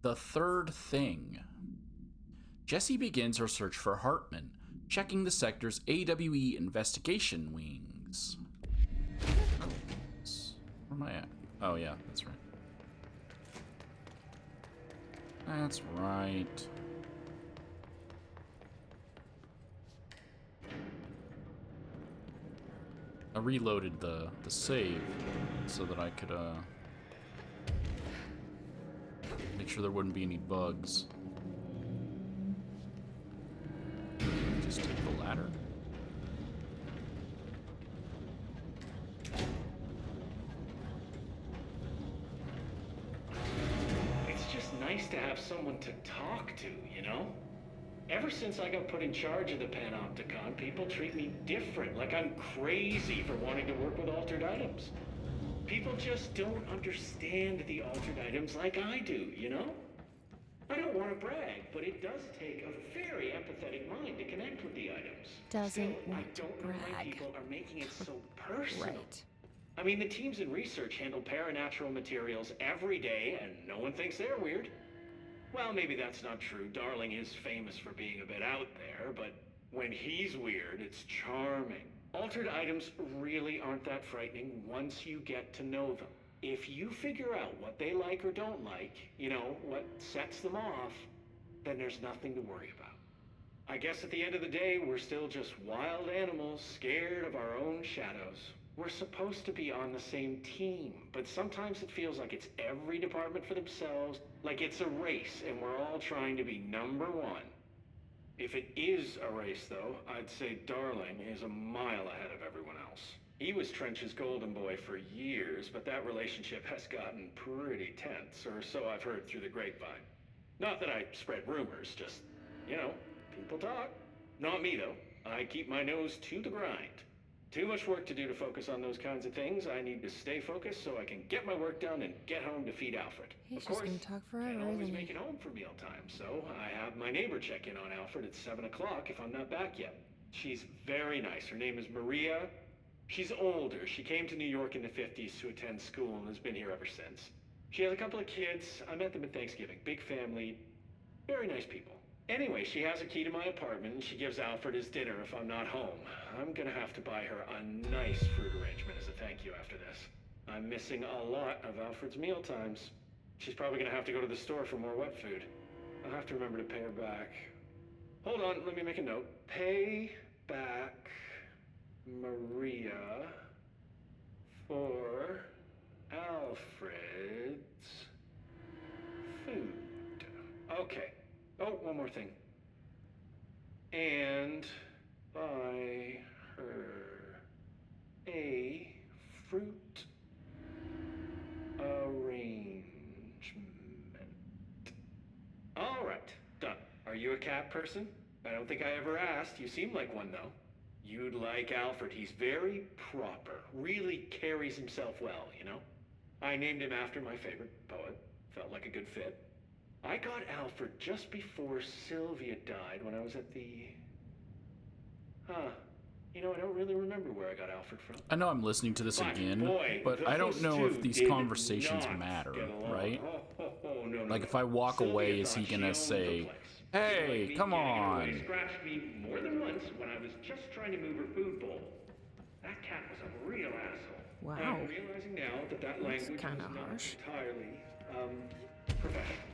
The third thing. Jessie begins her search for Hartman, checking the sector's AWE investigation wings. Where am I at? Oh, yeah, that's right. That's right. I reloaded the save so that I could make sure there wouldn't be any bugs. Just take the ladder. It's just nice to have someone to talk to, you know? Ever since I got put in charge of the Panopticon, people treat me different, like I'm crazy for wanting to work with altered items. People just don't understand the altered items like I do, you know? I don't want to brag, but it does take a very empathetic mind to connect with the items. Doesn't Still, want I to don't know why brag. people are making it so personal. Right. I mean, the teams in research handle paranatural materials every day, and no one thinks they're weird. Well, maybe that's not true. Darling is famous for being a bit out there, but when he's weird, it's charming. Altered items really aren't that frightening once you get to know them. If you figure out what they like or don't like, you know, what sets them off, then there's nothing to worry about. I guess at the end of the day, we're still just wild animals scared of our own shadows. We're supposed to be on the same team, but sometimes it feels like it's every department for themselves, like it's a race and we're all trying to be number one. If it is a race, though, I'd say Darling is a mile ahead of everyone else. He was Trench's golden boy for years, but that relationship has gotten pretty tense, or so I've heard through the grapevine. Not that I spread rumors, just, you know, people talk. Not me, though. I keep my nose to the grind. Too much work to do to focus on those kinds of things. I need to stay focused so I can get my work done and get home to feed Alfred. He's of course, just gonna talk forever, can't always isn't make he? it home for mealtime, so I have my neighbor check in on Alfred at 7 o'clock if I'm not back yet. She's very nice. Her name is Maria. She's older. She came to New York in the 50s to attend school and has been here ever since. She has a couple of kids. I met them at Thanksgiving. Big family. Very nice people. Anyway, she has a key to my apartment and she gives Alfred his dinner if I'm not home. I'm gonna have to buy her a nice fruit arrangement as a thank you after this. I'm missing a lot of Alfred's meal times. She's probably gonna have to go to the store for more wet food. I'll have to remember to pay her back. Hold on, let me make a note. Pay back Maria for Alfred's food. Okay. Oh, one more thing. And buy her a fruit arrangement. All right, done. Are you a cat person? I don't think I ever asked. You seem like one, though. You'd like Alfred. He's very proper. Really carries himself well, you know? I named him after my favorite poet. Felt like a good fit. I got Alfred just before Sylvia died when I was at the... You know, I don't really remember where I got Alfred from. I know I'm listening to this But again, boy, but I don't those know two if these did conversations not matter, get along. right? No, Like, no. if I walk Sylvia away, is thought he she gonna owned the say, place. hey, Like me come getting in her way on? scratched me more than once when I was just trying to move her food bowl. That cat was a real asshole. Wow. I'm realizing now that That's language was kinda not harsh. entirely, professional.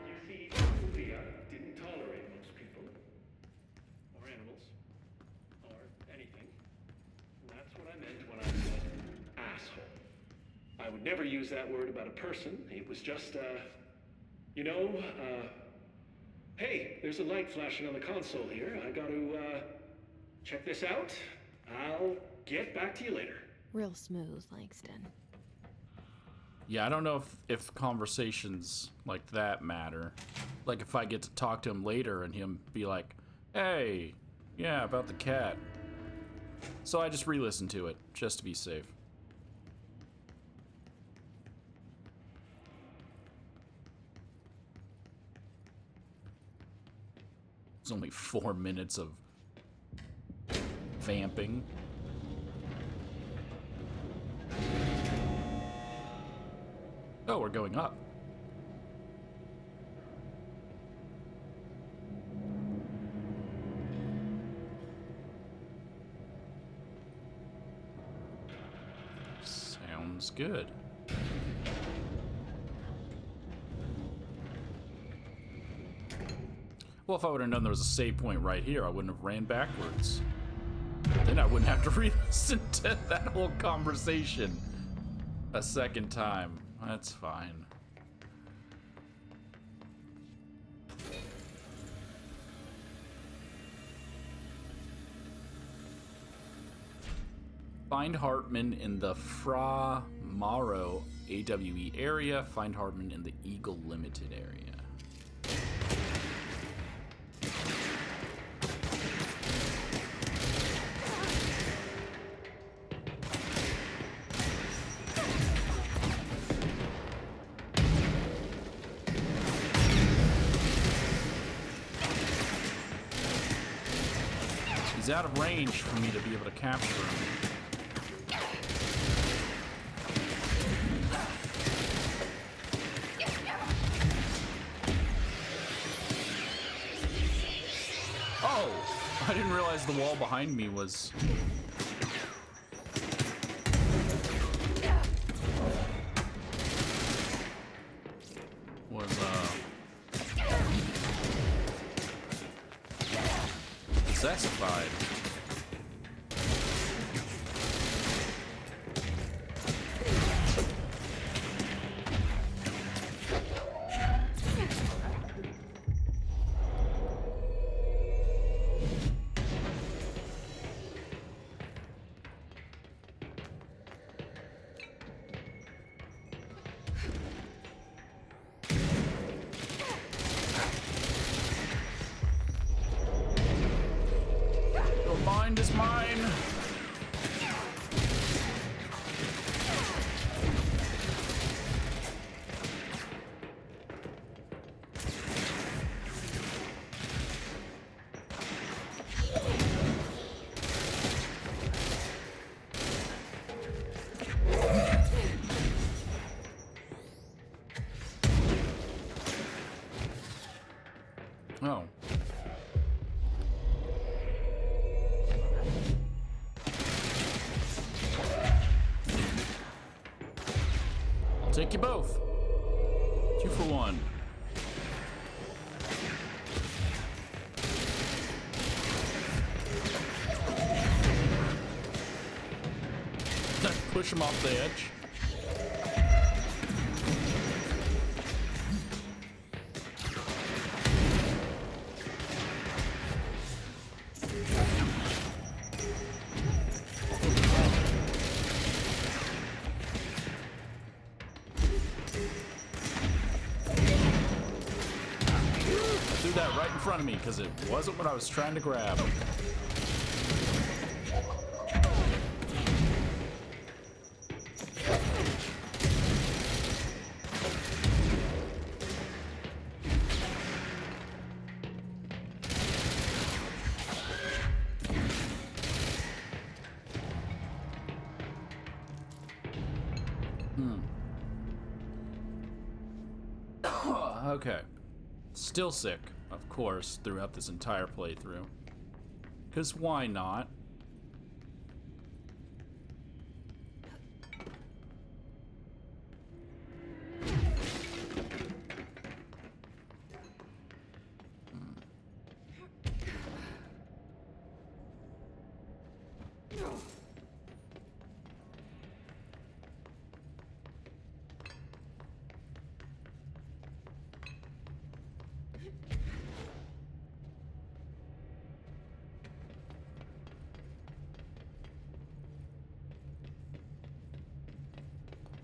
You see, Sylvia didn't tolerate most people, or animals, or anything. And that's what I meant when I said asshole. I would never use that word about a person. It was just, hey, there's a light flashing on the console here. I gotta, check this out. I'll get back to you later. Real smooth, Langston. Yeah, I don't know if conversations like that matter. Like, if I get to talk to him later and him be like, hey, yeah, about the cat. So I just re-listened to it, just to be safe. It's only 4 minutes of vamping. Oh, we're going up. good. Well, if I would have known there was a save point right here, I wouldn't have ran backwards. Then I wouldn't have to re-listen to that whole conversation a second time. That's fine. Find Hartman in the Fra Mauro AWE area. Find Hartman in the Eagle Limited area. He's out of range for me to be able to capture him. I didn't realize the wall behind me was... Zestified. Mind is mine. Oh. Take you both. 2 for 1. Push him off the edge. That right in front of me because it wasn't what I was trying to grab. Okay. Still sick, of course, throughout this entire playthrough. Because why not?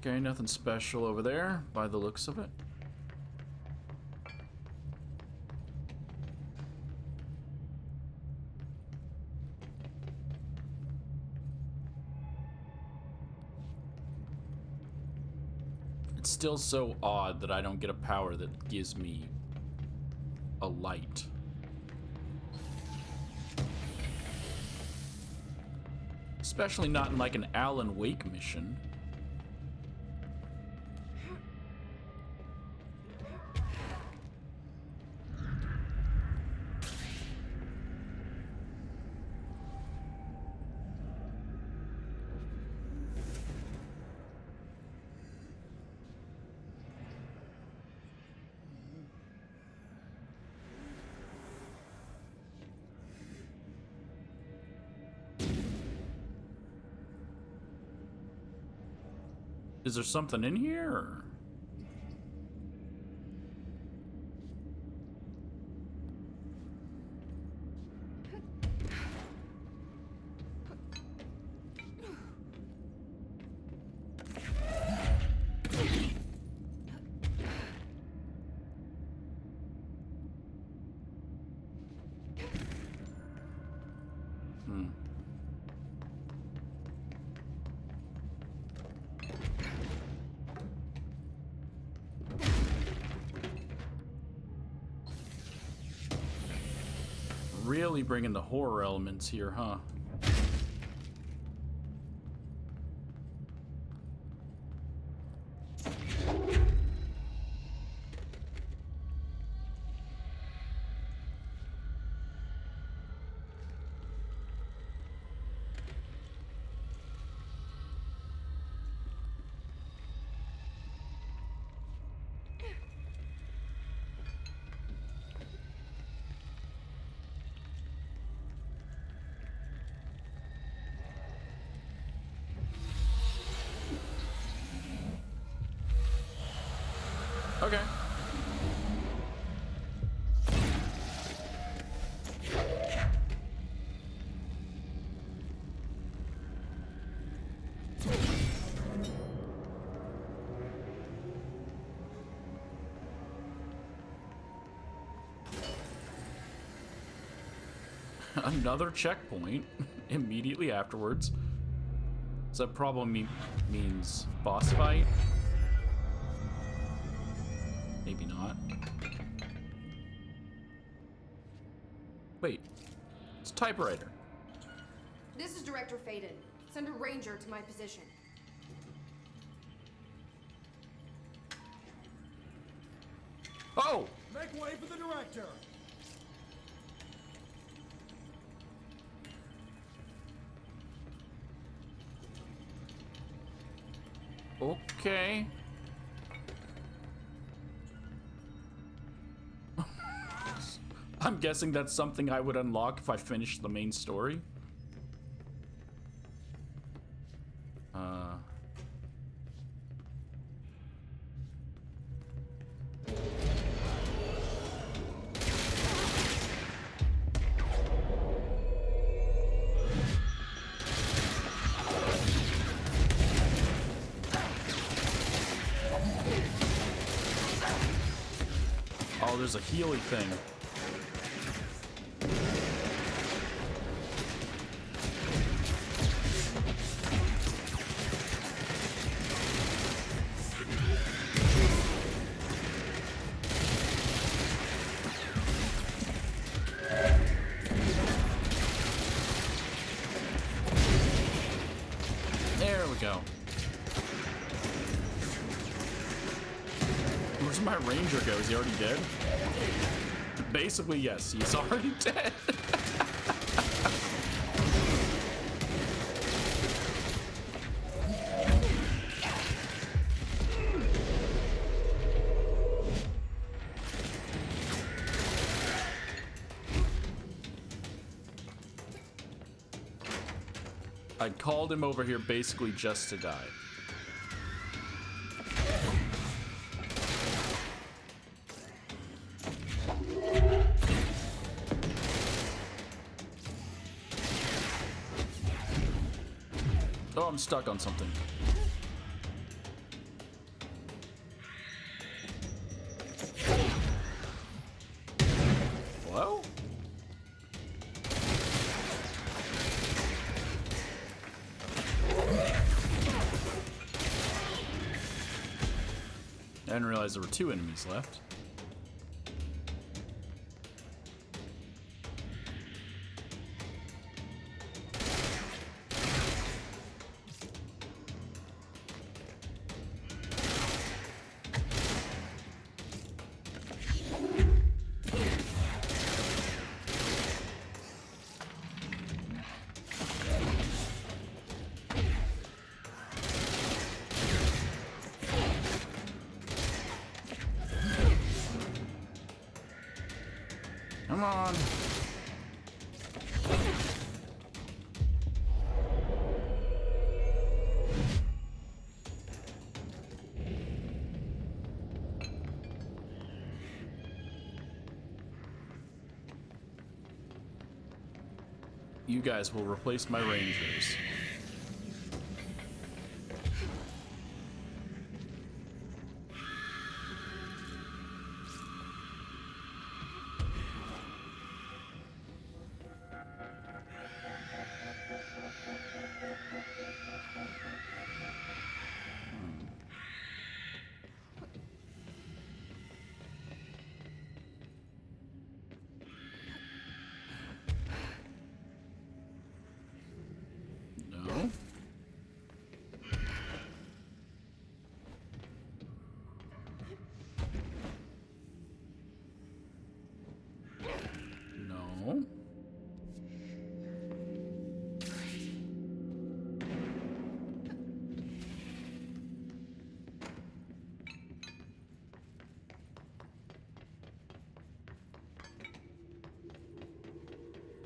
Okay, nothing special over there, by the looks of it. It's still so odd that I don't get a power that gives me a light. Especially not in like an Alan Wake mission. Is there something in here? Or? Really bringing the horror elements here, huh? Okay. Another checkpoint immediately afterwards. So that probably means boss fight. Maybe not. Wait, it's a typewriter. This is Director Faden. Send a ranger to my position. Oh! Make way for the director! Okay. I'm guessing that's something I would unlock if I finished the main story. Oh, there's a Healy thing. There we go. Where's my ranger go? Is he already dead? Basically, yes, he's already dead. I called him over here basically just to die. Oh, I'm stuck on something. Hello? I didn't realize there were two enemies left. Come on. You guys will replace my rangers. No. No.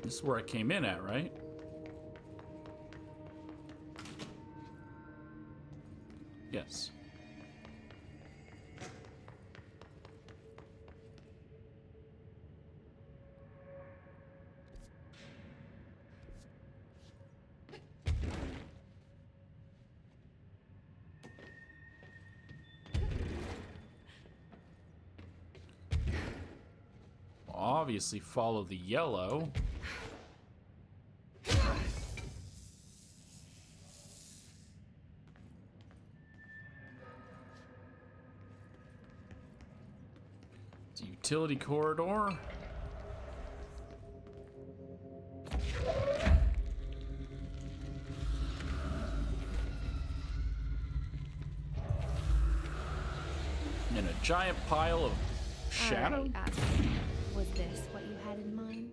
This is where I came in at, right? Yes. Obviously follow the yellow. It's a utility corridor. And a giant pile of shadow? All right, was this what you had in mind?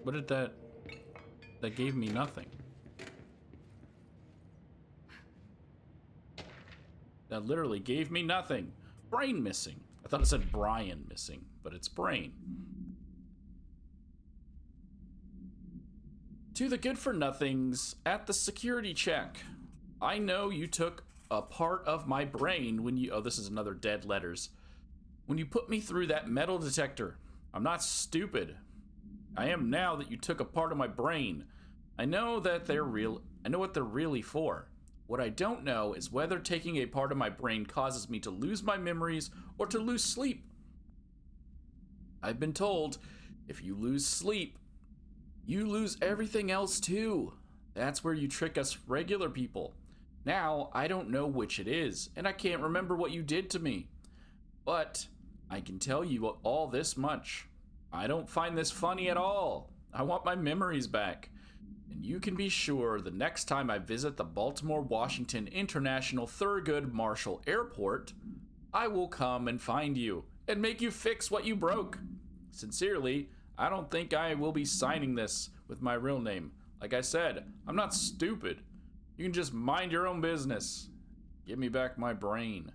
What did that... That gave me nothing. That literally gave me nothing. Brain missing. I thought it said Brian missing, but it's brain. To the good-for-nothings at the security check. I know you took a part of my brain when you... Oh, this is another dead letters. When you put me through that metal detector. I'm not stupid. I am now that you took a part of my brain. I know that they're real. I know what they're really for. What I don't know is whether taking a part of my brain causes me to lose my memories or to lose sleep. I've been told if you lose sleep, you lose everything else too. That's where you trick us regular people. Now, I don't know which it is, and I can't remember what you did to me. But I can tell you all this much. I don't find this funny at all. I want my memories back. And you can be sure the next time I visit the Baltimore-Washington International Thurgood Marshall Airport, I will come and find you and make you fix what you broke. Sincerely, I don't think I will be signing this with my real name. Like I said, I'm not stupid. You can just mind your own business. Give me back my brain.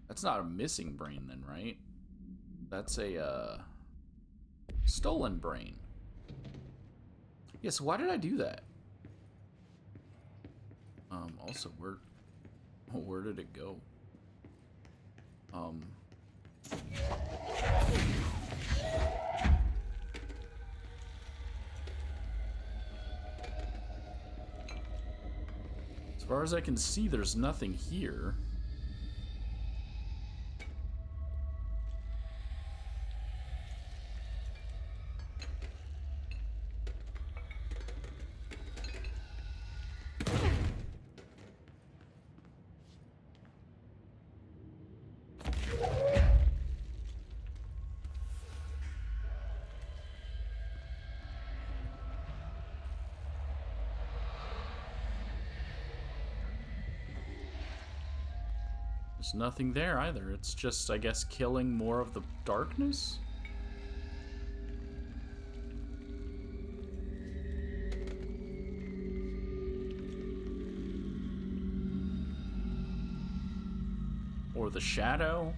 That's not a missing brain then, right? That's a stolen brain. Yes, why did I do that? Also, where did it go? As far as I can see, there's nothing here. There's nothing there either. It's just, I guess, killing more of the darkness? Or the shadow?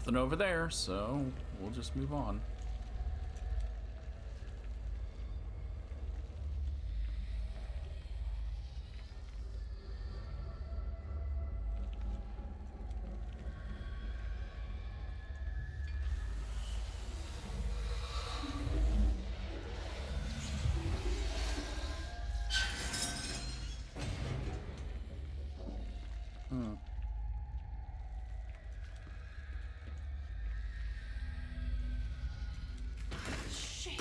Nothing over there, so we'll just move on. Shit.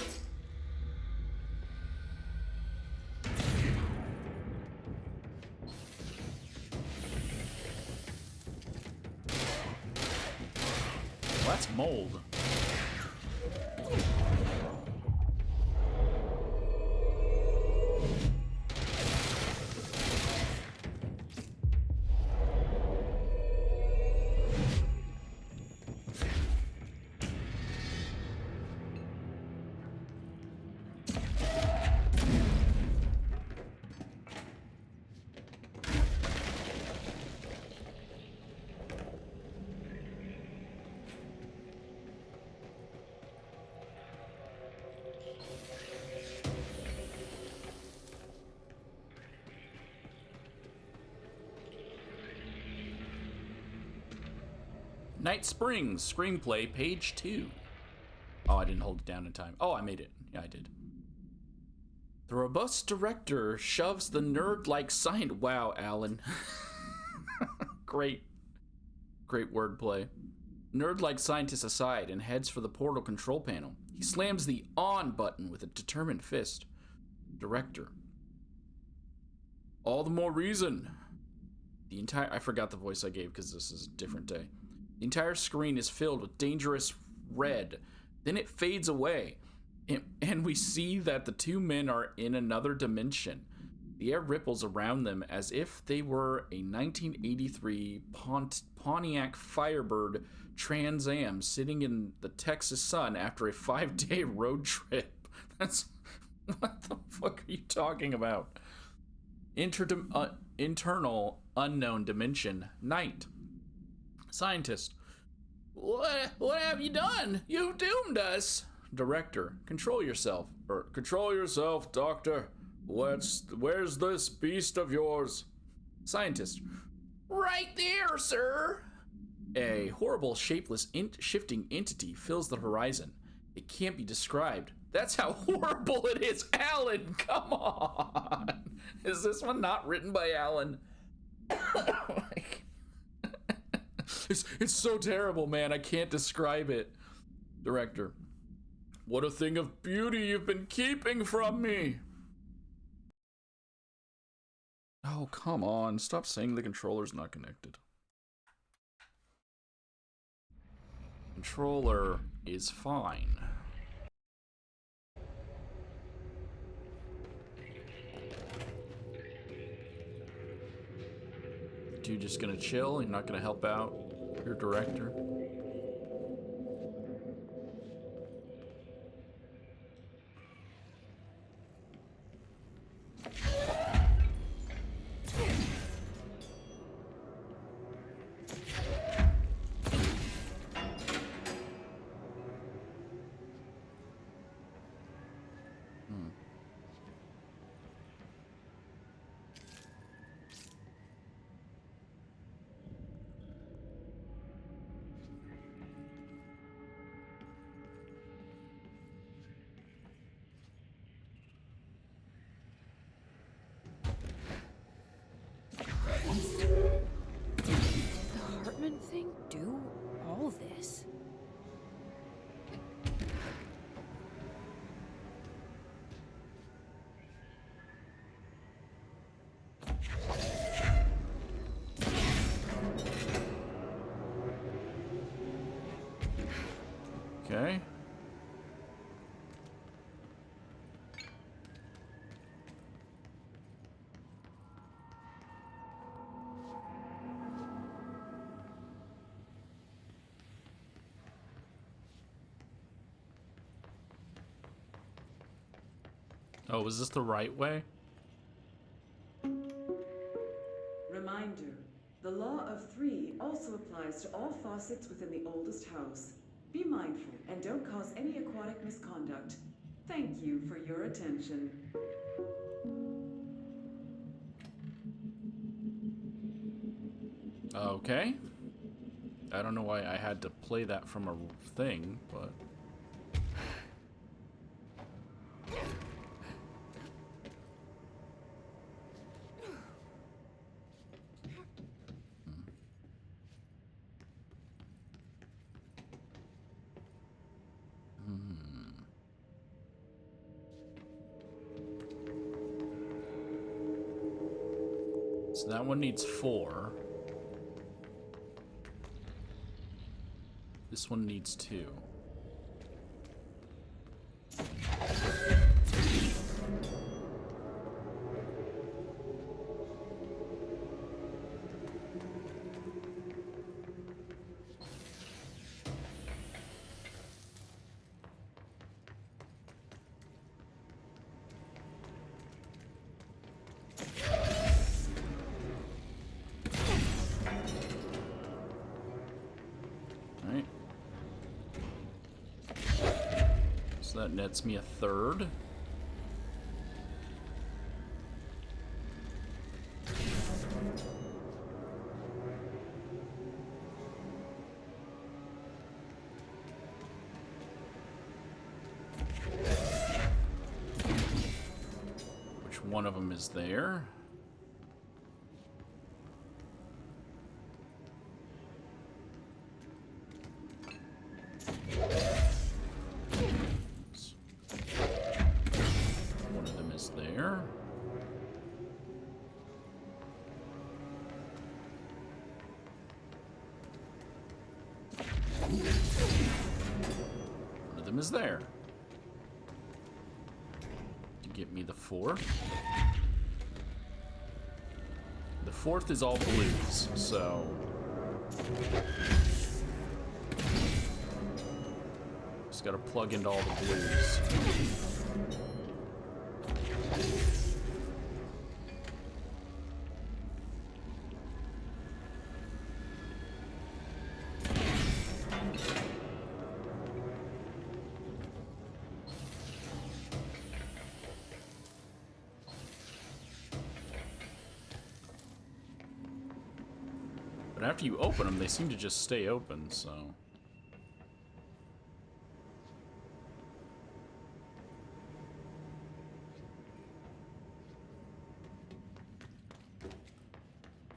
Well, that's mold. Night Springs, screenplay, page 2. Oh, I didn't hold it down in time. Oh, I made it. Yeah, I did. The robust director shoves the nerd-like scientist. Wow, Alan. Great wordplay. Nerd-like scientist aside and heads for the portal control panel. He slams the on button with a determined fist. Director. All the more reason. I forgot the voice I gave because this is a different day. The entire screen is filled with dangerous red. Then it fades away, and we see that the two men are in another dimension. The air ripples around them as if they were a 1983 Pontiac Firebird Trans Am sitting in the Texas sun after a 5-day road trip. What the fuck are you talking about? Internal unknown dimension, night. Scientist. What have you done? You've doomed us. Director. Control yourself. Control yourself, Doctor. Where's this beast of yours? Scientist. Right there, sir. A horrible, shapeless, shifting entity fills the horizon. It can't be described. That's how horrible it is. Alan, come on. Is this one not written by Alan? It's so terrible, man. I can't describe it. Director. What a thing of beauty you've been keeping from me. Oh, come on. Stop saying the controller's not connected. Controller is fine. You just gonna chill? You're not gonna help out your director? Thing do all this? Okay. Oh, is this the right way? Reminder, The law of three also applies to all faucets within the oldest house. Be mindful and don't cause any aquatic misconduct. Thank you for your attention. Okay. I don't know why I had to play that from a thing, but... So that one needs 4. This one needs 2. Alright. So that nets me a 3rd. Which one of them is there? One of them is there. One of them is there. To get me the 4th. The 4th is all blues, so... Just gotta plug into all the blues. But after you open them, they seem to just stay open, so...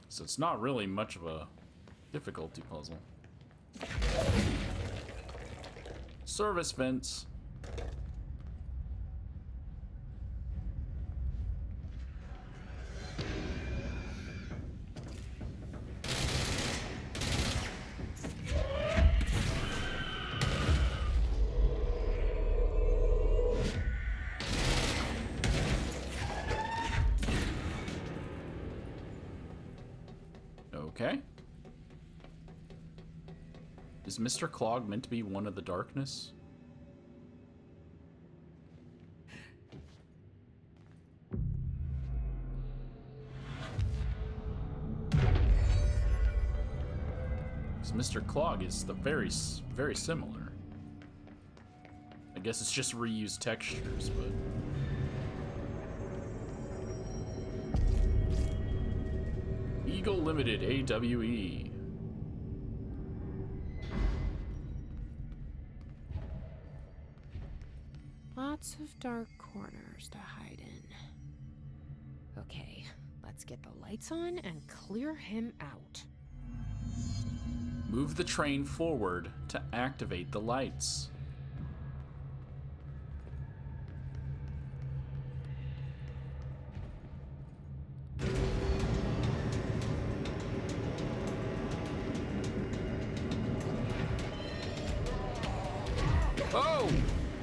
So it's not really much of a difficulty puzzle. Service vents. Okay. Is Mr. Clog meant to be one of the darkness? Because Mr. Clog is the very similar. I guess it's just reused textures, but... Eagle Limited, AWE. Lots of dark corners to hide in. Okay, let's get the lights on and clear him out. Move the train forward to activate the lights. Oh!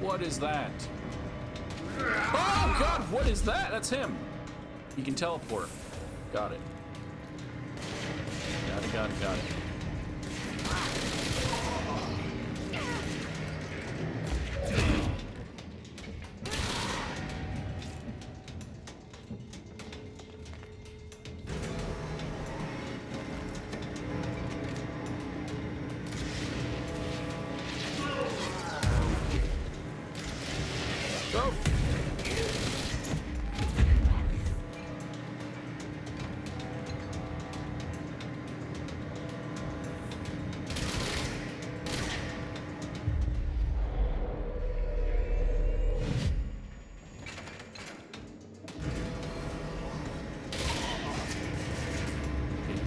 What is that? Oh god, what is that? That's him. He can teleport. Got it. Got it.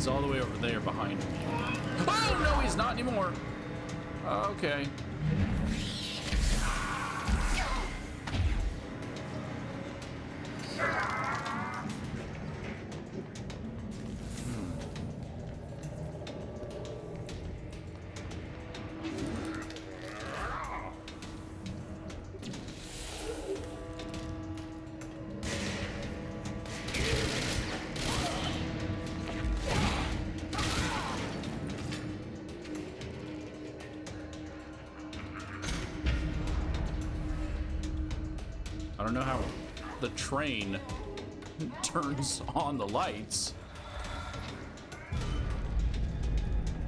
he's all the way over there behind me. Oh, no, he's not anymore. Okay. I don't know how the train turns on the lights,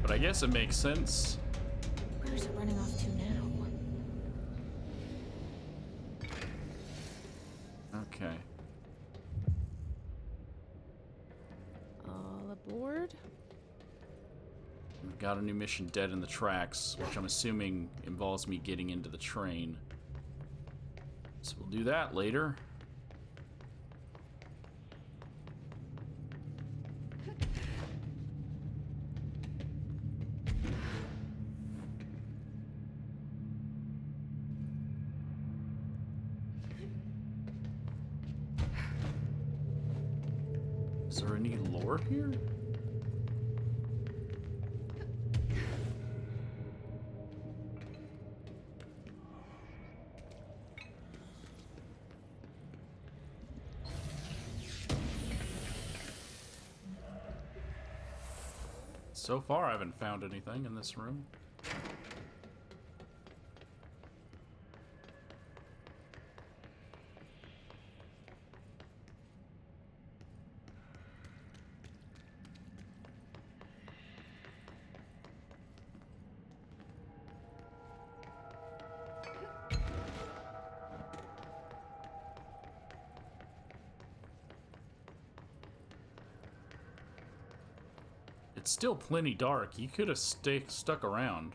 but I guess it makes sense. Where's it running off to now? Okay. All aboard. We've got a new mission, Dead in the Tracks, which I'm assuming involves me getting into the train. So we'll do that later. Is there any lore here? So far, I haven't found anything in this room. It's still plenty dark. You could have stuck around.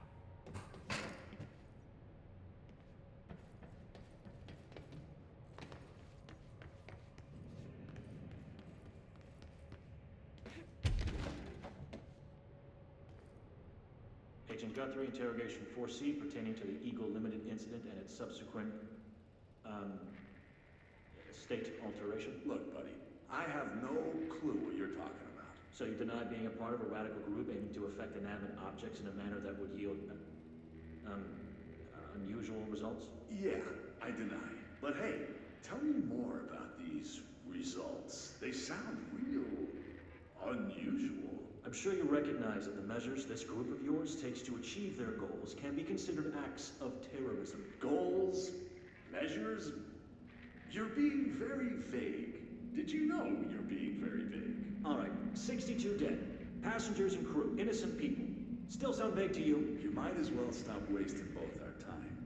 Agent Guthrie, interrogation 4C pertaining to the Eagle Limited incident and its subsequent, state alteration. Look, buddy, I have no clue what you're talking about. So you deny being a part of a radical group aiming to affect inanimate objects in a manner that would yield, unusual results? Yeah, I deny. But hey, tell me more about these results. They sound real unusual. I'm sure you recognize that the measures this group of yours takes to achieve their goals can be considered acts of terrorism. Goals? Measures? You're being very vague. Did you know you're being very vague? All right, 62 dead. Passengers and crew, innocent people. Still sound vague to you? You might as well stop wasting both our time.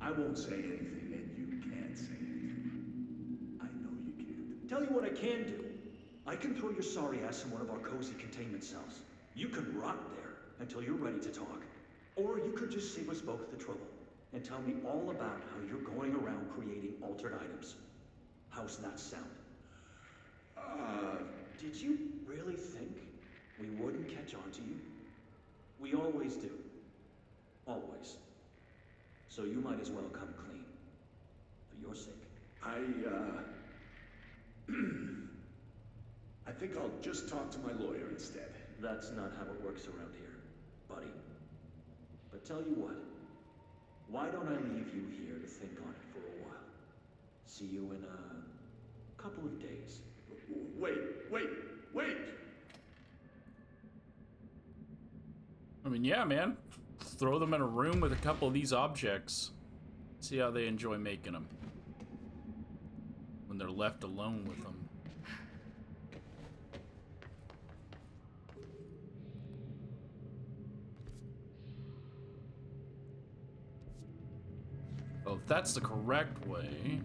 I won't say anything, and you can't say anything. I know you can't. Tell you what I can do. I can throw your sorry ass in one of our cozy containment cells. You can rot there until you're ready to talk. Or you could just save us both the trouble and tell me all about how you're going around creating altered items. How's that sound? Did you really think we wouldn't catch on to you? We always do. Always. So you might as well come clean. For your sake. I think I'll just talk to my lawyer instead. That's not how it works around here, buddy. But tell you what, why don't I leave you here to think on it for a while? See you in a couple of days. Wait! I mean, yeah, man. Throw them in a room with a couple of these objects. See how they enjoy making them. When they're left alone with them. Oh, if that's the correct way.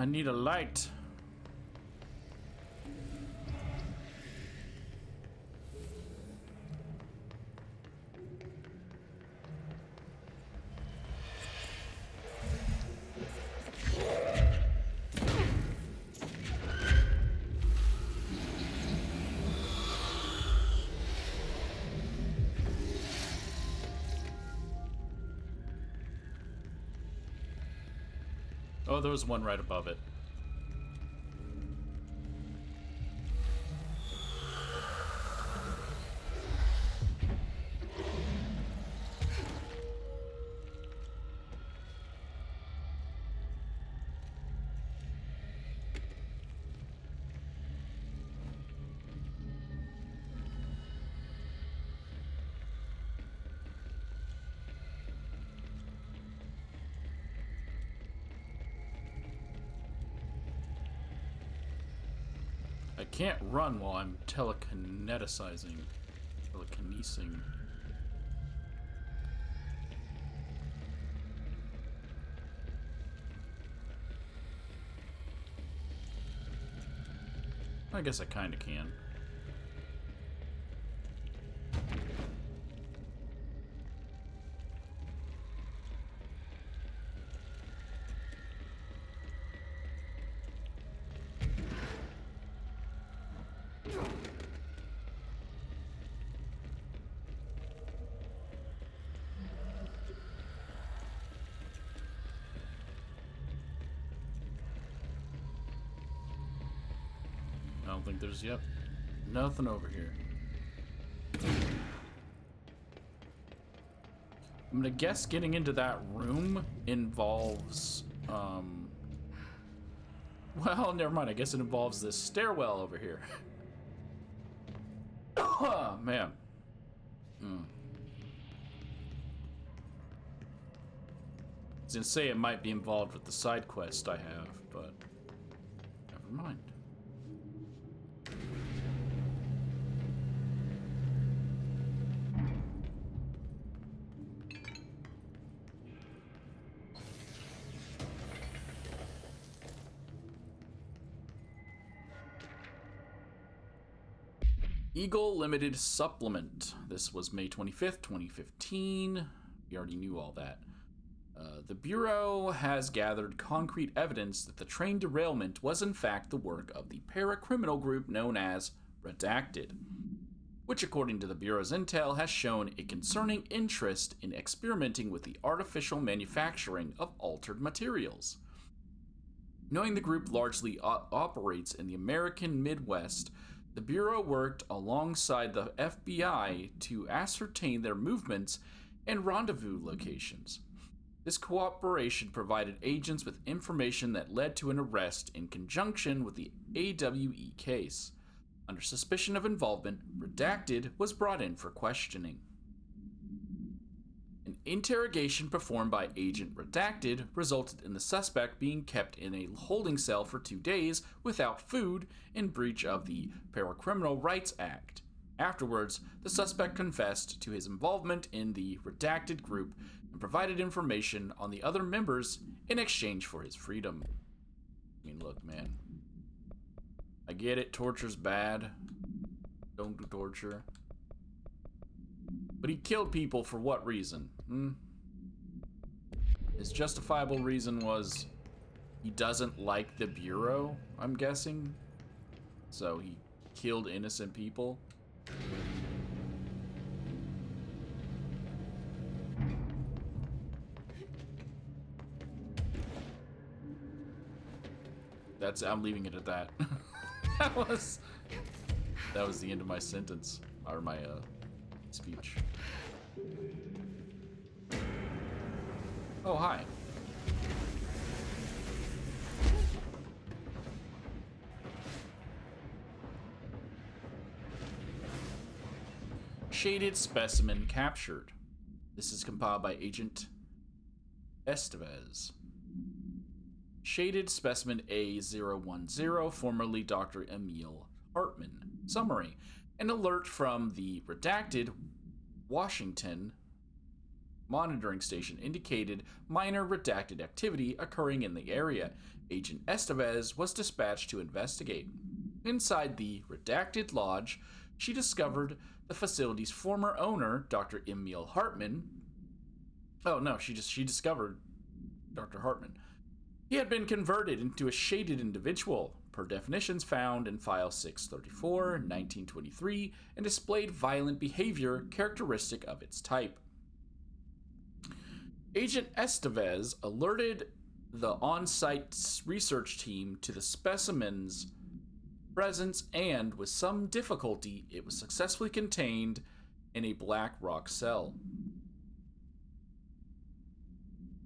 I need a light. Oh, there was one right above it. I can't run while I'm telekineticizing. Telekinesing. I guess I kinda can. I don't think there's, yep, nothing over here. I'm gonna guess getting into that room involves, well, never mind. I guess it involves this stairwell over here. Oh, man. I was gonna say it might be involved with the side quest I have, but never mind. Eagle Limited Supplement. This was May 25th, 2015. We already knew all that. The Bureau has gathered concrete evidence that the train derailment was in fact the work of the paracriminal group known as Redacted, which according to the Bureau's intel has shown a concerning interest in experimenting with the artificial manufacturing of altered materials. Knowing the group largely operates in the American Midwest, the Bureau worked alongside the FBI to ascertain their movements and rendezvous locations. This cooperation provided agents with information that led to an arrest in conjunction with the AWE case. Under suspicion of involvement, Redacted was brought in for questioning. An interrogation performed by Agent Redacted resulted in the suspect being kept in a holding cell for 2 days without food in breach of the Paracriminal Rights Act. Afterwards, the suspect confessed to his involvement in the Redacted group and provided information on the other members in exchange for his freedom. I mean, look, man. I get it, torture's bad. Don't do torture. But he killed people for what reason? His justifiable reason was he doesn't like the Bureau, I'm guessing. So he killed innocent people. I'm leaving it at that. that was the end of my sentence, or my speech. Oh, hi. Shaded specimen captured. This is compiled by Agent Estevez. Shaded specimen A010, formerly Dr. Emil Hartman. Summary. An alert from the Redacted Washington monitoring station indicated minor redacted activity occurring in the area. Agent Estevez was dispatched to investigate. Inside the redacted lodge, she discovered the facility's former owner, Dr. Emil Hartman. Oh no, she discovered Dr. Hartman. He had been converted into a shaded individual, per definitions found in File 634, 1923, and displayed violent behavior characteristic of its type. Agent Estevez alerted the on-site research team to the specimen's presence, and with some difficulty, it was successfully contained in a black rock cell.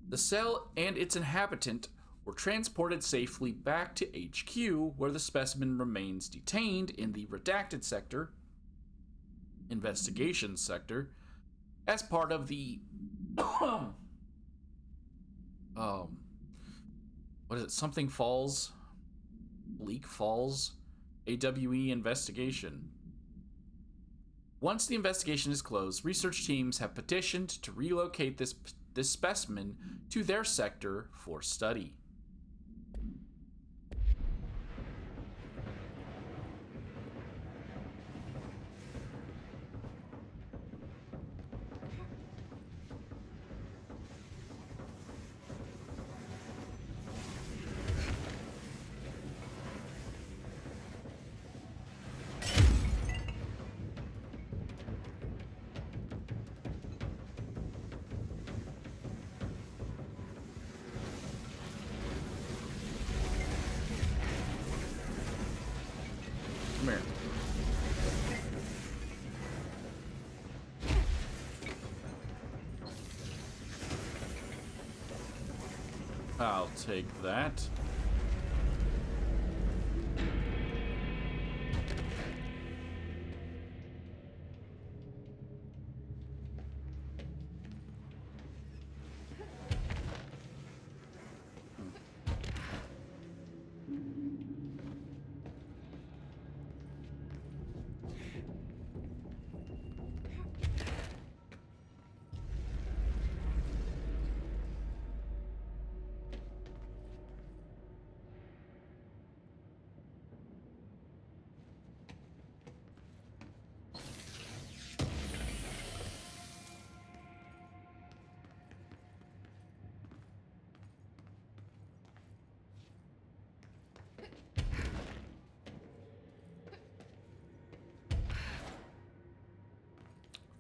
The cell and its inhabitant were transported safely back to HQ, where the specimen remains detained in the redacted sector, investigation sector, as part of the what is it? Something Falls? Bleak Falls? AWE investigation. Once the investigation is closed, research teams have petitioned to relocate this specimen to their sector for study. Come here. I'll take that.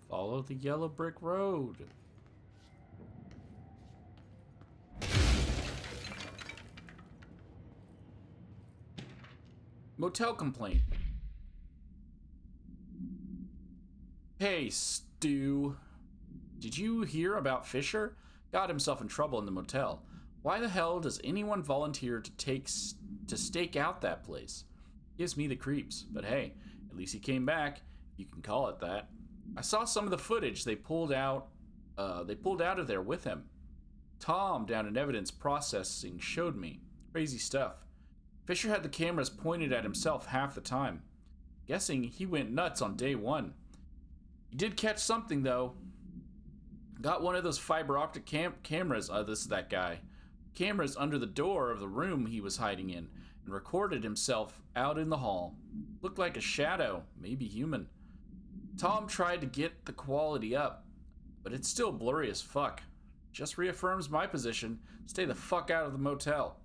Follow the yellow brick road. Motel complaint. Hey, Stu. Did you hear about Fisher? Got himself in trouble in the motel. Why the hell does anyone volunteer to stake out that place? Gives me the creeps, but hey, at least he came back. You can call it that. I saw some of the footage they pulled out of there with him. Tom down in evidence processing showed me. Crazy stuff. Fisher had the cameras pointed at himself half the time. Guessing he went nuts on day one. He did catch something though. Got one of those fiber optic cameras, this is that guy. Cameras under the door of the room he was hiding in, and recorded himself out in the hall. Looked like a shadow, maybe human. Tom tried to get the quality up, but it's still blurry as fuck. Just reaffirms my position. Stay the fuck out of the motel.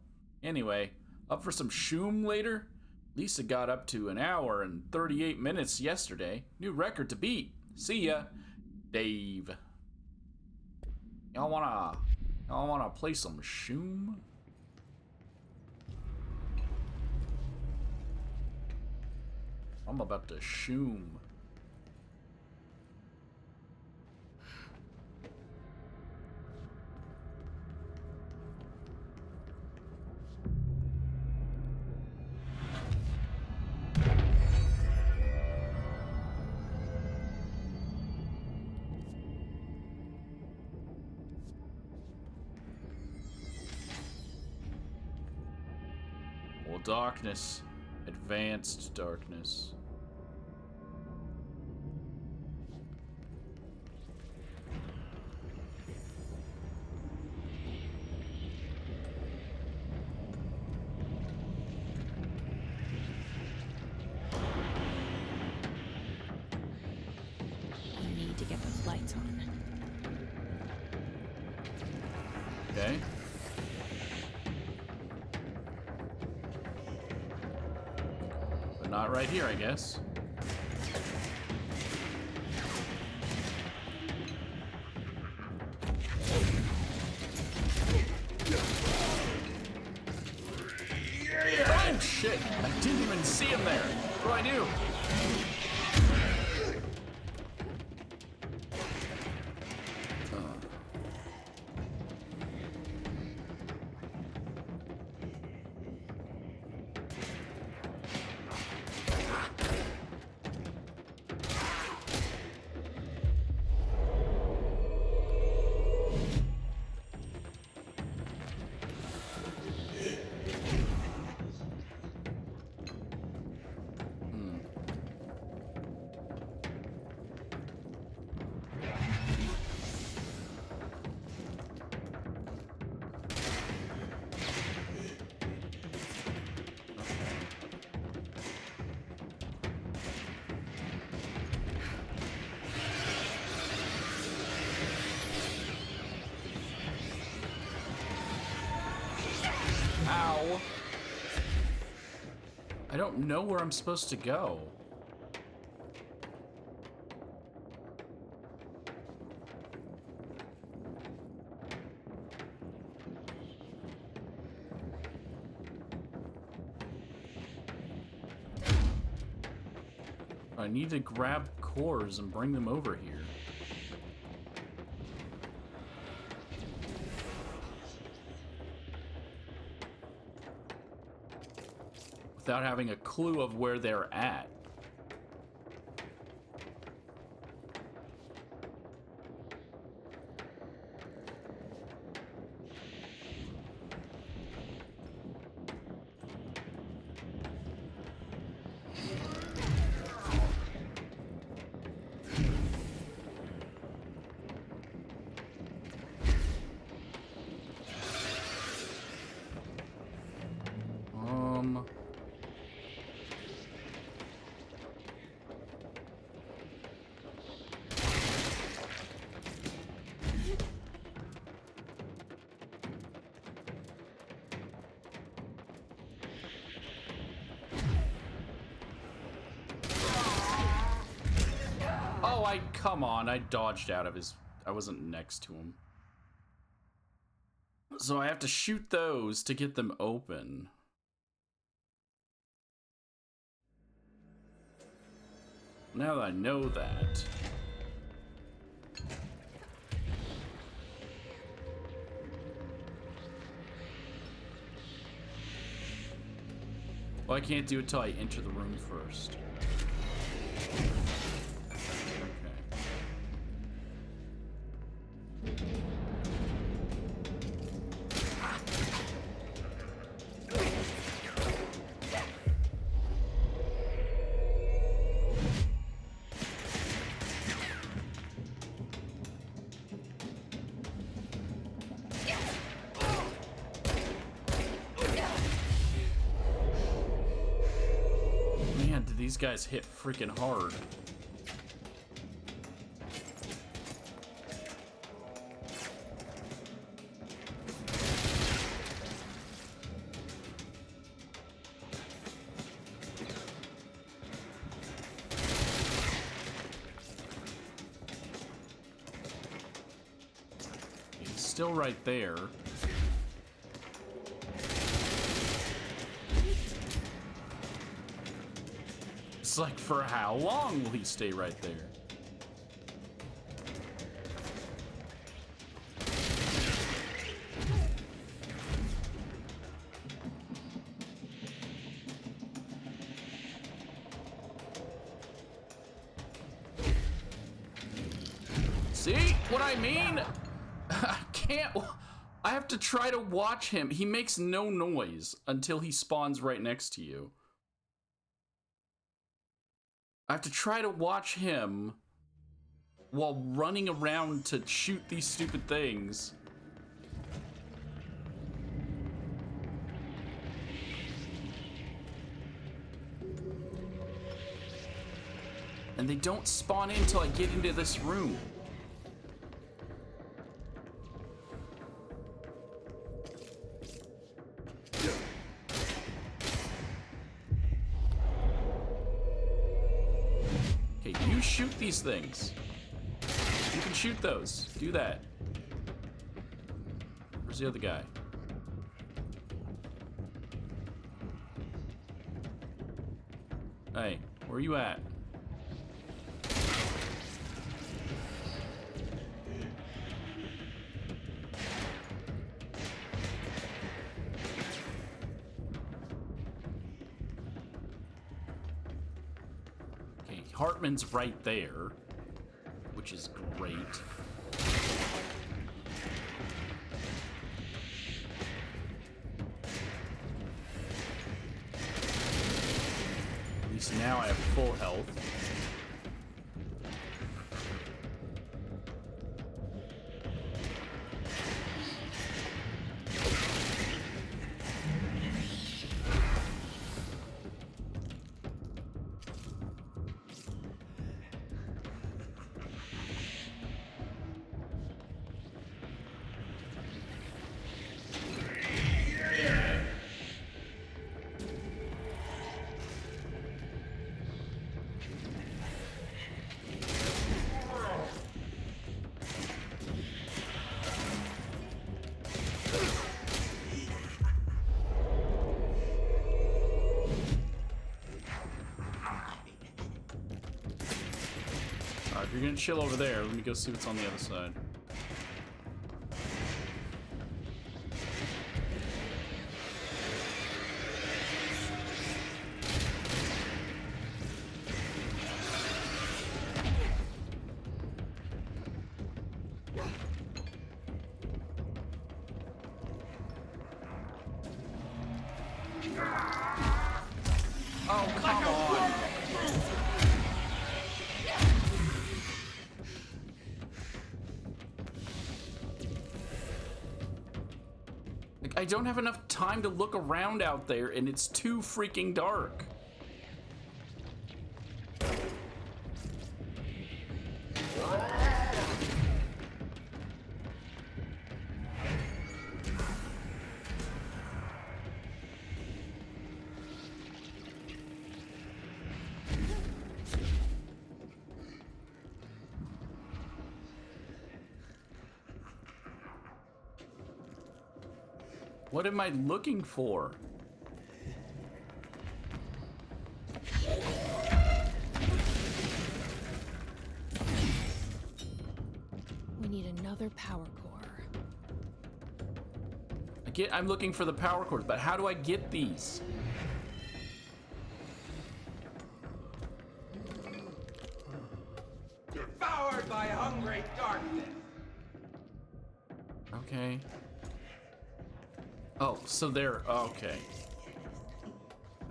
Anyway, up for some shoom later? Lisa got up to an hour and 38 minutes yesterday. New record to beat. See ya, Dave. Y'all wanna play some shoom? I'm about to shoom. Darkness. Advanced darkness. Okay. But not right here, I guess. Oh shit! I didn't even see him there. What do I do? Ow. I don't know where I'm supposed to go. I need to grab cores and bring them over here. Without having a clue of where they're at. Oh, come on, I dodged out of his... I wasn't next to him. So I have to shoot those to get them open. Now that I know that... Well, I can't do it till I enter the room first. These guys hit freaking hard. He's still right there. It's like, for how long will he stay right there? See what I mean? I can't. I have to try to watch him. He makes no noise until he spawns right next to you. I have to try to watch him while running around to shoot these stupid things. And they don't spawn in until I get into this room. shoot these things. You can shoot those. Do that. Where's the other guy? Hey, where are you at? Okay, Hartman's right there, which is great. At least now I have full health. If you're gonna chill over there, let me go see what's on the other side. Oh, come on! I don't have enough time to look around out there, and it's too freaking dark. What am I looking for? We need another power core. I'm looking for the power cores, but how do I get these? Devoured by hungry darkness. Okay. Oh, so they're okay.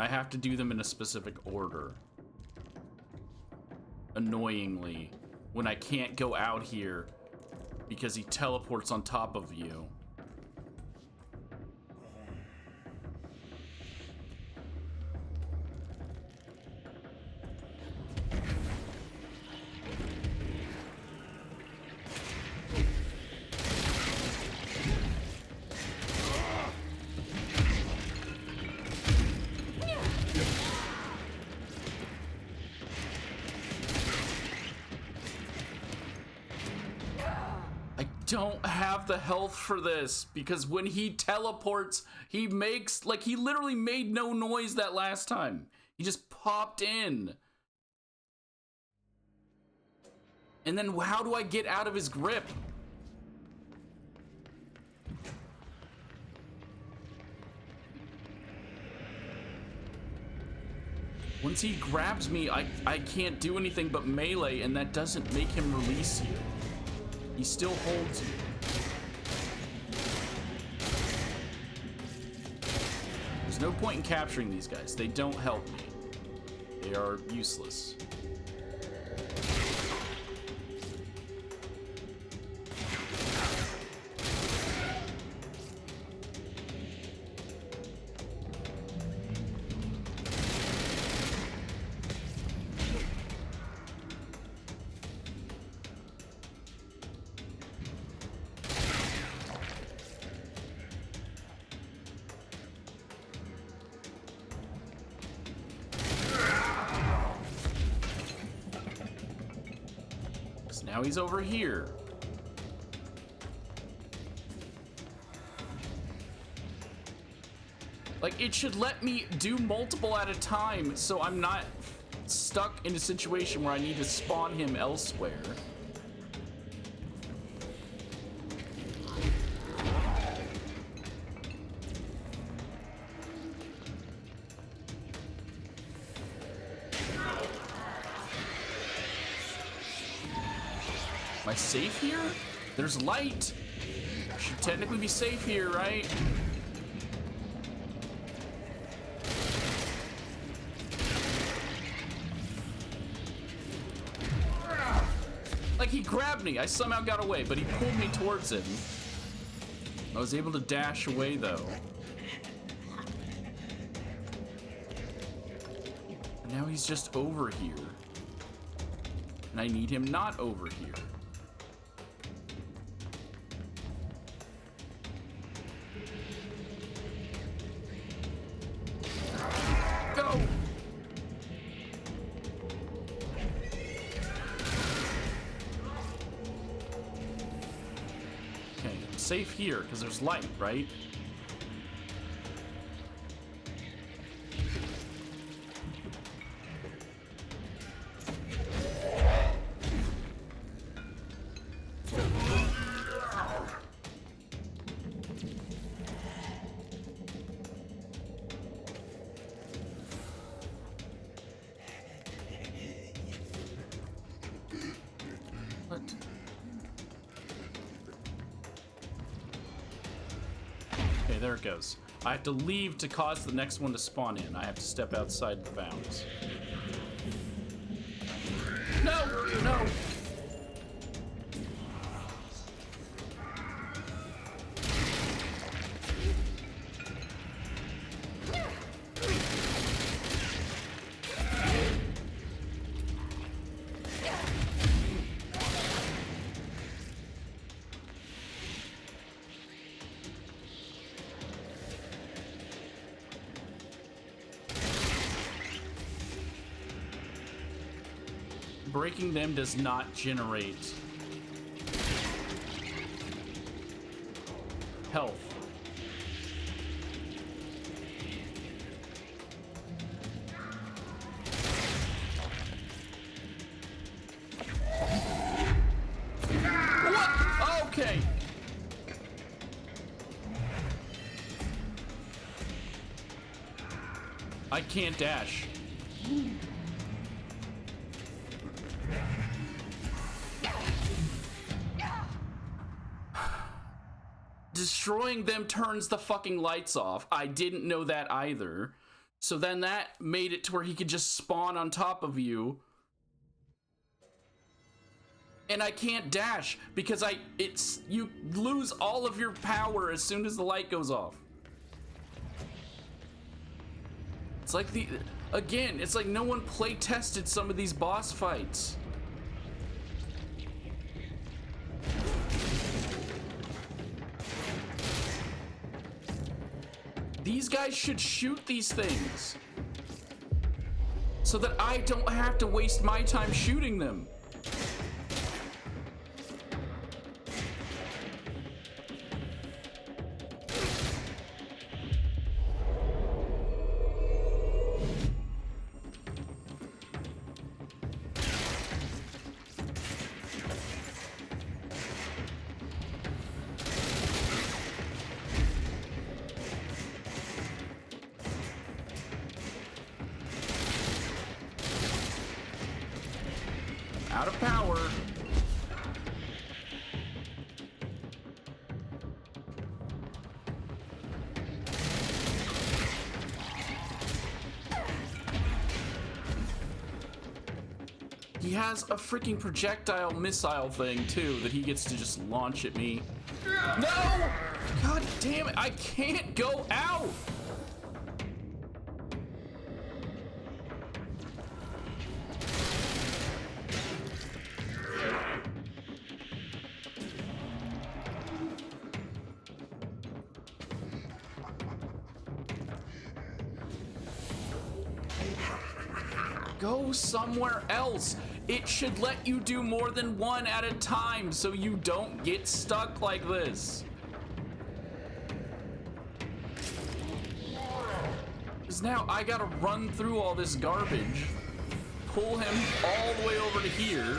I have to do them in a specific order. Annoyingly, when I can't go out here because he teleports on top of you. Don't have the health for this because when he teleports, he makes like he literally made no noise that last time. He just popped in. And then how do I get out of his grip? Once he grabs me, I can't do anything but melee, and that doesn't make him release you. He still holds you. There's no point in capturing these guys. They don't help me. They are useless. Now he's over here. Like, it should let me do multiple at a time so I'm not stuck in a situation where I need to spawn him elsewhere. Am I safe here? There's light. I should technically be safe here, right? Like, he grabbed me. I somehow got away, but he pulled me towards him. I was able to dash away, though. And now he's just over here. And I need him not over here. Go! Okay, I'm safe here because there's light, right? What? Okay, there it goes. I have to leave to cause the next one to spawn in. I have to step outside the bounds. No! No! Breaking them does not generate health. What? Okay. I can't dash. Destroying them turns the fucking lights off. I didn't know that either. So then that made it to where he could just spawn on top of you. And I can't dash because you lose all of your power as soon as the light goes off. It's like it's like no one play tested some of these boss fights. These guys should shoot these things so that I don't have to waste my time shooting them. Out of power. He has a freaking projectile missile thing too that he gets to just launch at me. No! God damn it, I can't go out! Go somewhere else. It should let you do more than one at a time so you don't get stuck like this. Because now I gotta run through all this garbage, pull him all the way over to here.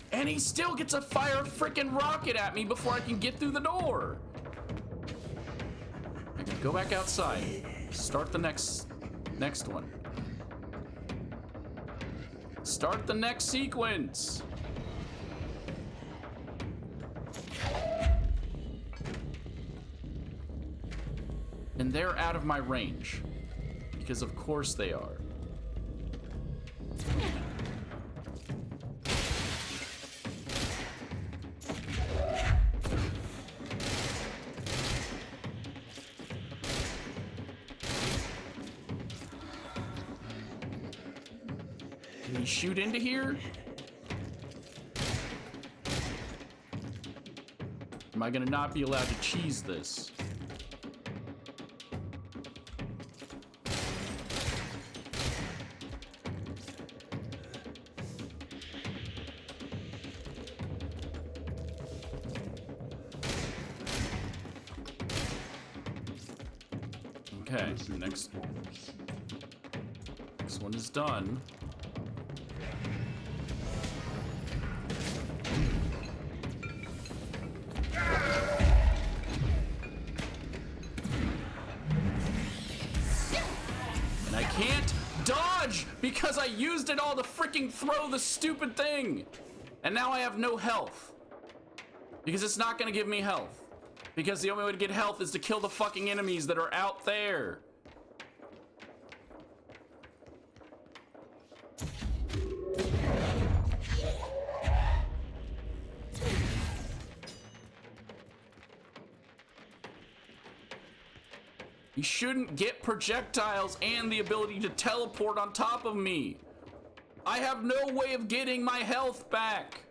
And he still gets a fire freaking rocket at me before I can get through the door. I gotta go back outside. Start the next one. Start the next sequence. And they're out of my range. Because of course they are. Can you shoot into here? Am I gonna not be allowed to cheese this? Okay, next one is done. And I can't dodge because I used it all to freaking throw the stupid thing. And now I have no health. Because it's not gonna give me health. Because the only way to get health is to kill the fucking enemies that are out there. You shouldn't get projectiles and the ability to teleport on top of me. I have no way of getting my health back.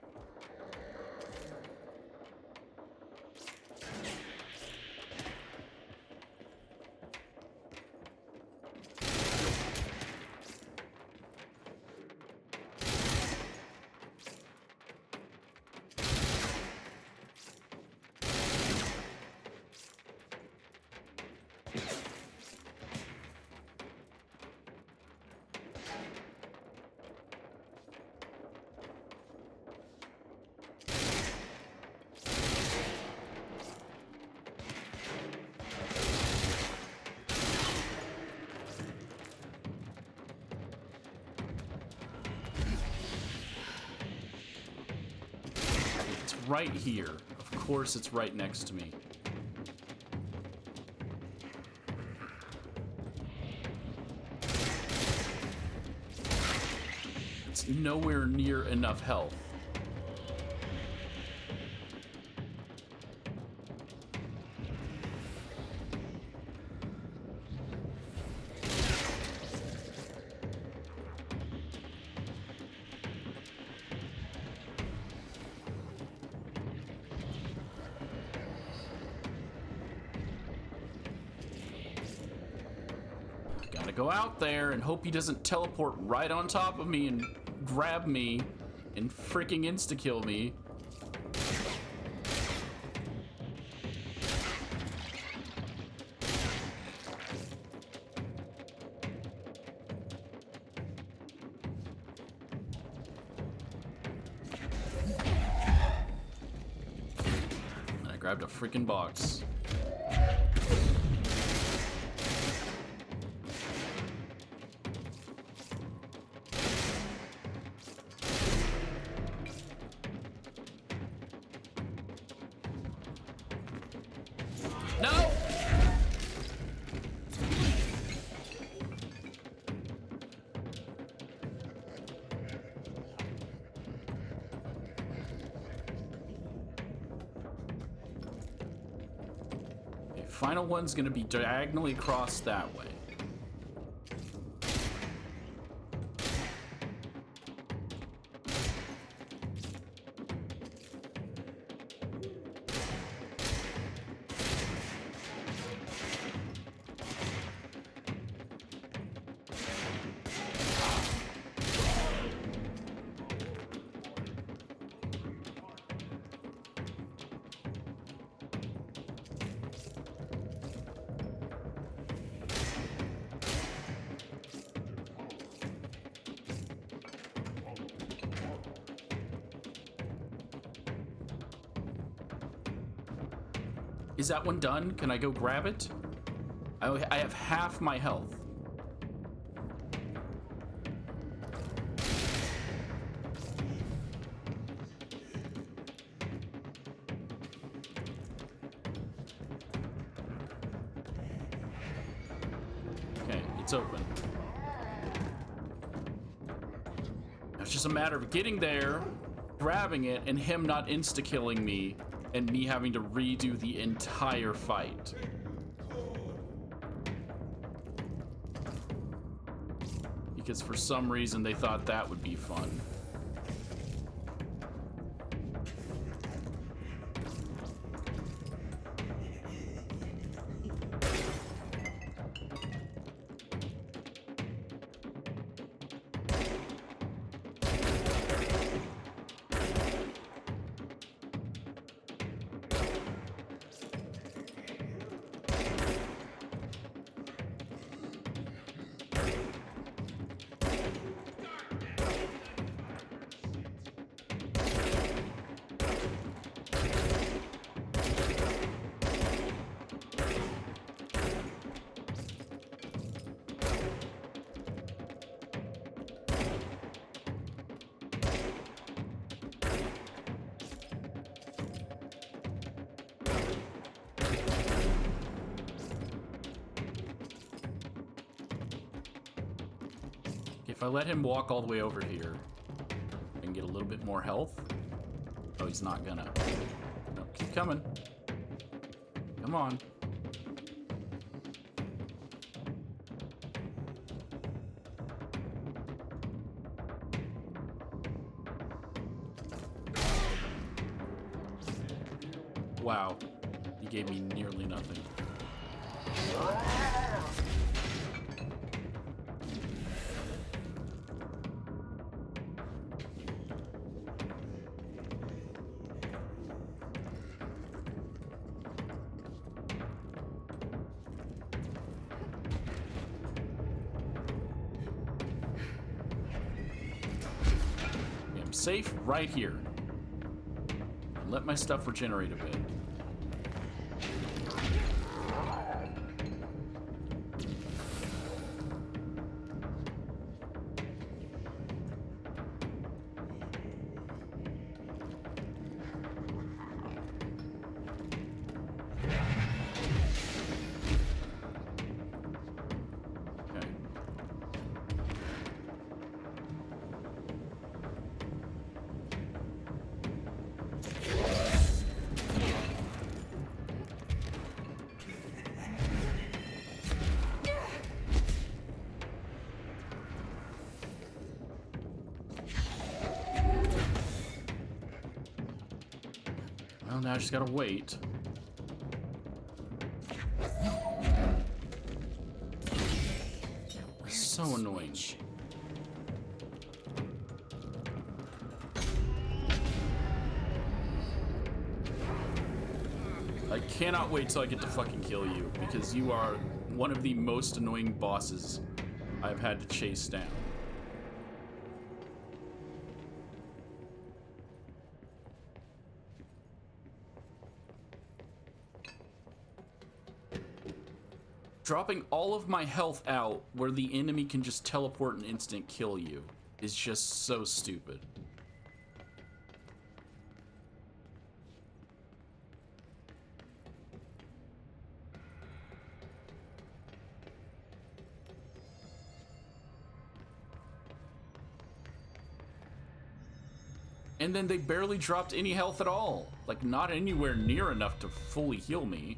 Right here. Of course it's right next to me. It's nowhere near enough health. Go out there and hope he doesn't teleport right on top of me and grab me and freaking insta-kill me. And I grabbed a freaking box. No! final one's gonna be diagonally across that way. Is that one done? Can I go grab it? I have half my health. Okay, it's open. Now it's just a matter of getting there, grabbing it, and him not insta-killing me, and me having to redo the entire fight. Because for some reason they thought that would be fun. If I let him walk all the way over here and get a little bit more health. Oh, he's not gonna. No, keep coming. Come on. Wow. He gave me nearly nothing. Safe right here. Let my stuff regenerate a bit. Well, now I just gotta wait. It's so annoying. I cannot wait till I get to fucking kill you, because you are one of the most annoying bosses I've had to chase down. Dropping all of my health out where the enemy can just teleport and instant kill you is just so stupid. And then they barely dropped any health at all. Like, not anywhere near enough to fully heal me.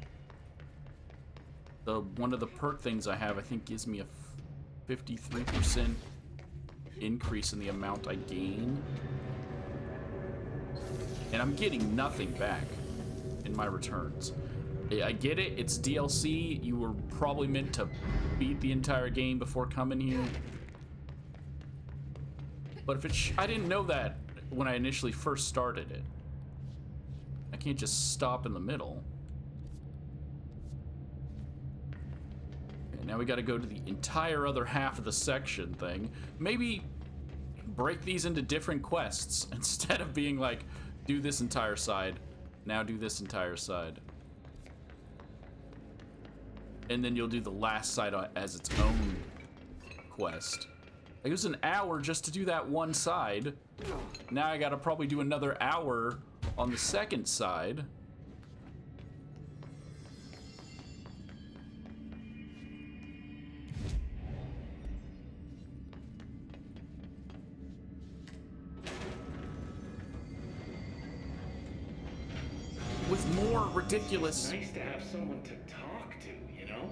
one of the perk things I have, I think, gives me a 53% increase in the amount I gain. And I'm getting nothing back in my returns. I get it, it's DLC. You were probably meant to beat the entire game before coming here. But if it I didn't know that when I initially first started it. I can't just stop in the middle. Okay, now we gotta go to the entire other half of the section thing. Maybe break these into different quests instead of being like, do this entire side, now do this entire side. And then you'll do the last side as its own quest. It was an hour just to do that one side. Now I gotta probably do another hour on the second side. With more ridiculous... It's nice to have someone to talk to, you know?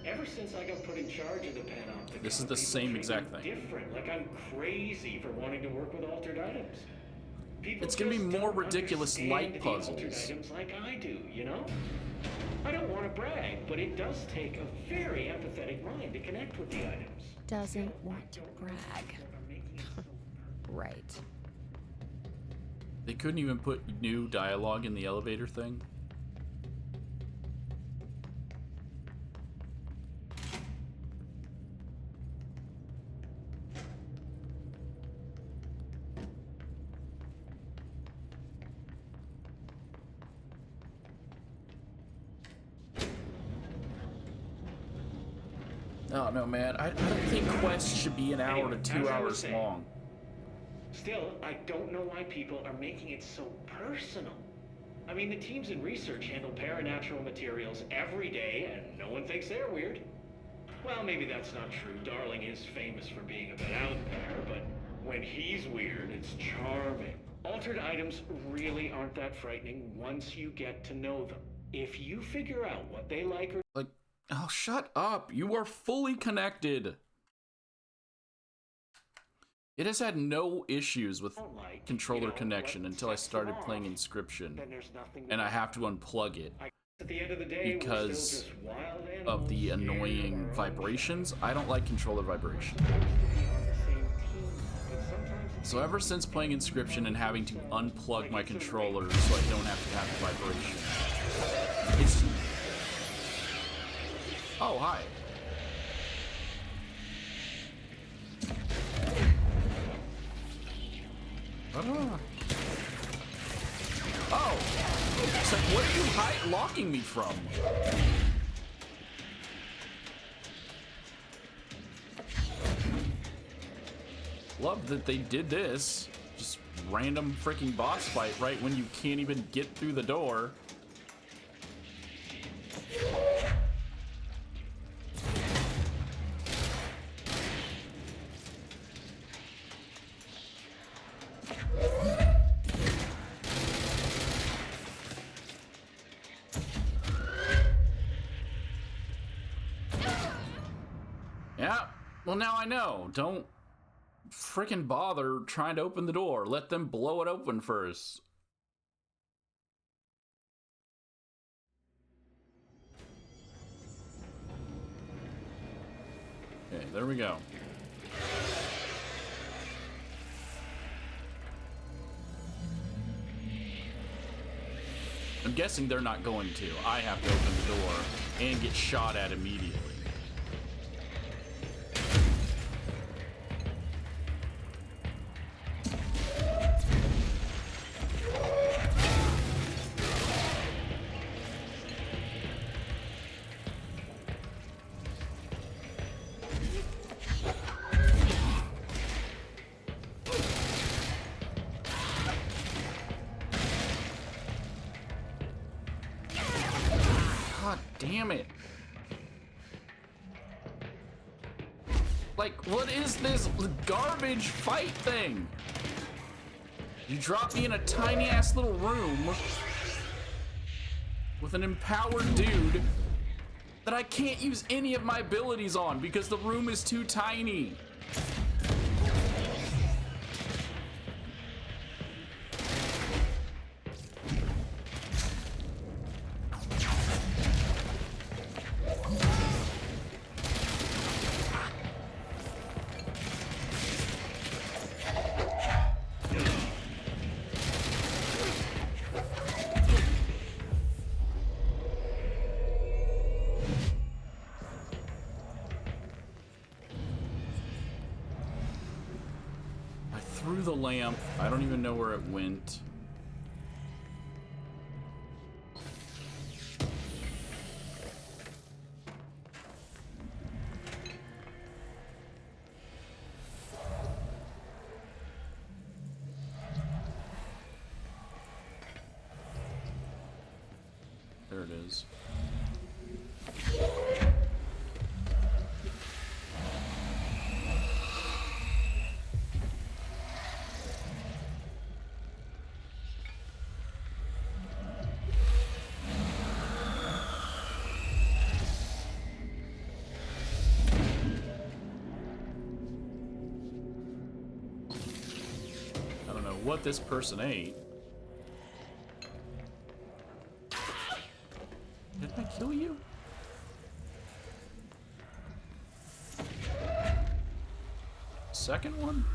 Ever since I got put in charge of the panopticon, This is the same exact thing. Different, like I'm crazy for wanting to work with altered items. People It's gonna be just more don't ridiculous understand light the altered puzzles. items like I do, you know? I don't want to brag, but it does take a very empathetic mind to connect with the items. Doesn't want to brag. Right. They couldn't even put new dialogue in the elevator thing. Oh no, man. I don't think quests should be an hour to 2 hours long. Still, I don't know why people are making it so personal. I mean, the teams in research handle paranatural materials every day, and no one thinks they're weird. Well, maybe that's not true. Darling is famous for being a bit out there, but when he's weird, it's charming. Altered items really aren't that frightening once you get to know them. If you figure out what they like or... Like, oh, shut up. You are fully connected. It has had no issues with controller connection until I started playing Inscription, and I have to unplug it At the end of the day, because of the annoying vibrations. I don't like controller vibration. So ever since playing Inscription and having to unplug my controller so I don't have to have the vibration, it's... Oh, hi. Oh! It's like, what are you locking me from? Love that they did this. Just random freaking boss fight right when you can't even get through the door. Yeah, well now I know. Don't freaking bother trying to open the door. Let them blow it open first. Okay, there we go. I'm guessing they're not going to. I have to open the door and get shot at immediately. Damn it. Like, what is this garbage fight thing? You drop me in a tiny ass little room with an empowered dude that I can't use any of my abilities on because the room is too tiny. Through the lamp. I don't even know where it went. There it is. What this person ate. Did I kill you? Second one?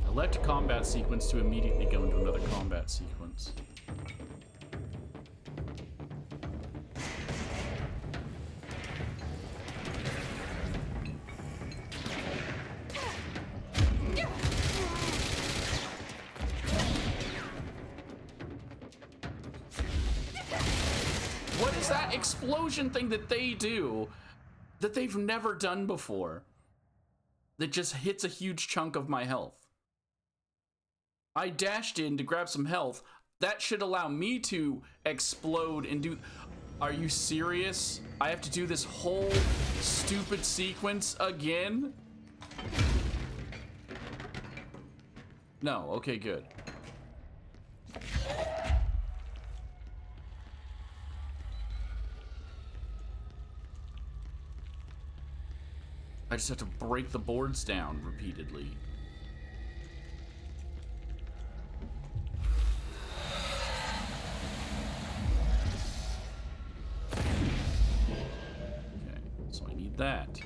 Select combat sequence to immediately go into another combat sequence. What is that explosion thing that they do that they've never done before? That just hits a huge chunk of my health. I dashed in to grab some health. That should allow me to explode and do... Are you serious? I have to do this whole stupid sequence again? No, okay, good. I just have to break the boards down repeatedly. That.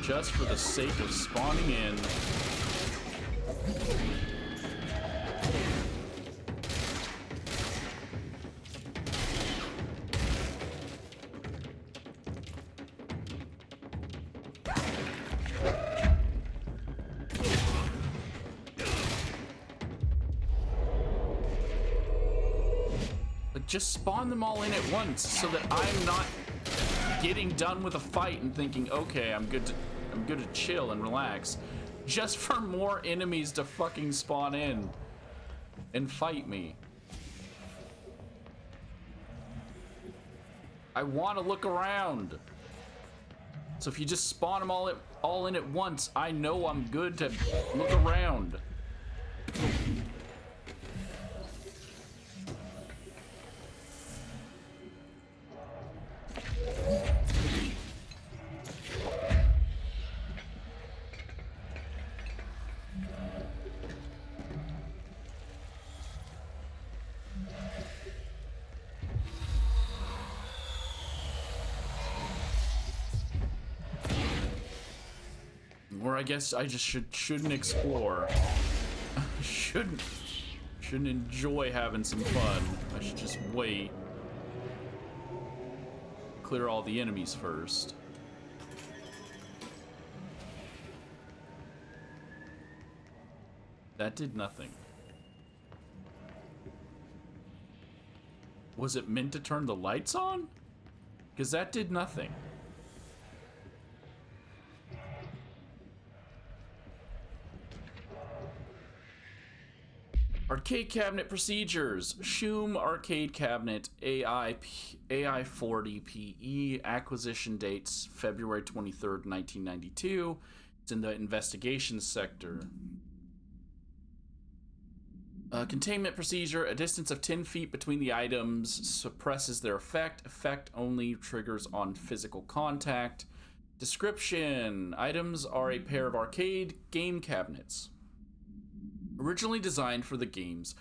Just for the sake of spawning in. Like, just spawn them all in at once so that I'm not getting done with a fight and thinking, okay, I'm good to chill and relax, just for more enemies to fucking spawn in and fight me. I want to look around. So if you just spawn them all in at once, I know I'm good to look around. Or I guess I just shouldn't explore. shouldn't enjoy having some fun. I should just wait. Clear all the enemies first. That did nothing. Was it meant to turn the lights on? Because that did nothing. Arcade cabinet procedures. Shum arcade cabinet AI40PE. Acquisition dates February 23rd, 1992. It's in the investigation sector. Containment procedure. A distance of 10 feet between the items suppresses their effect. Effect only triggers on physical contact. Description. Items are a pair of arcade game cabinets. Originally designed for the games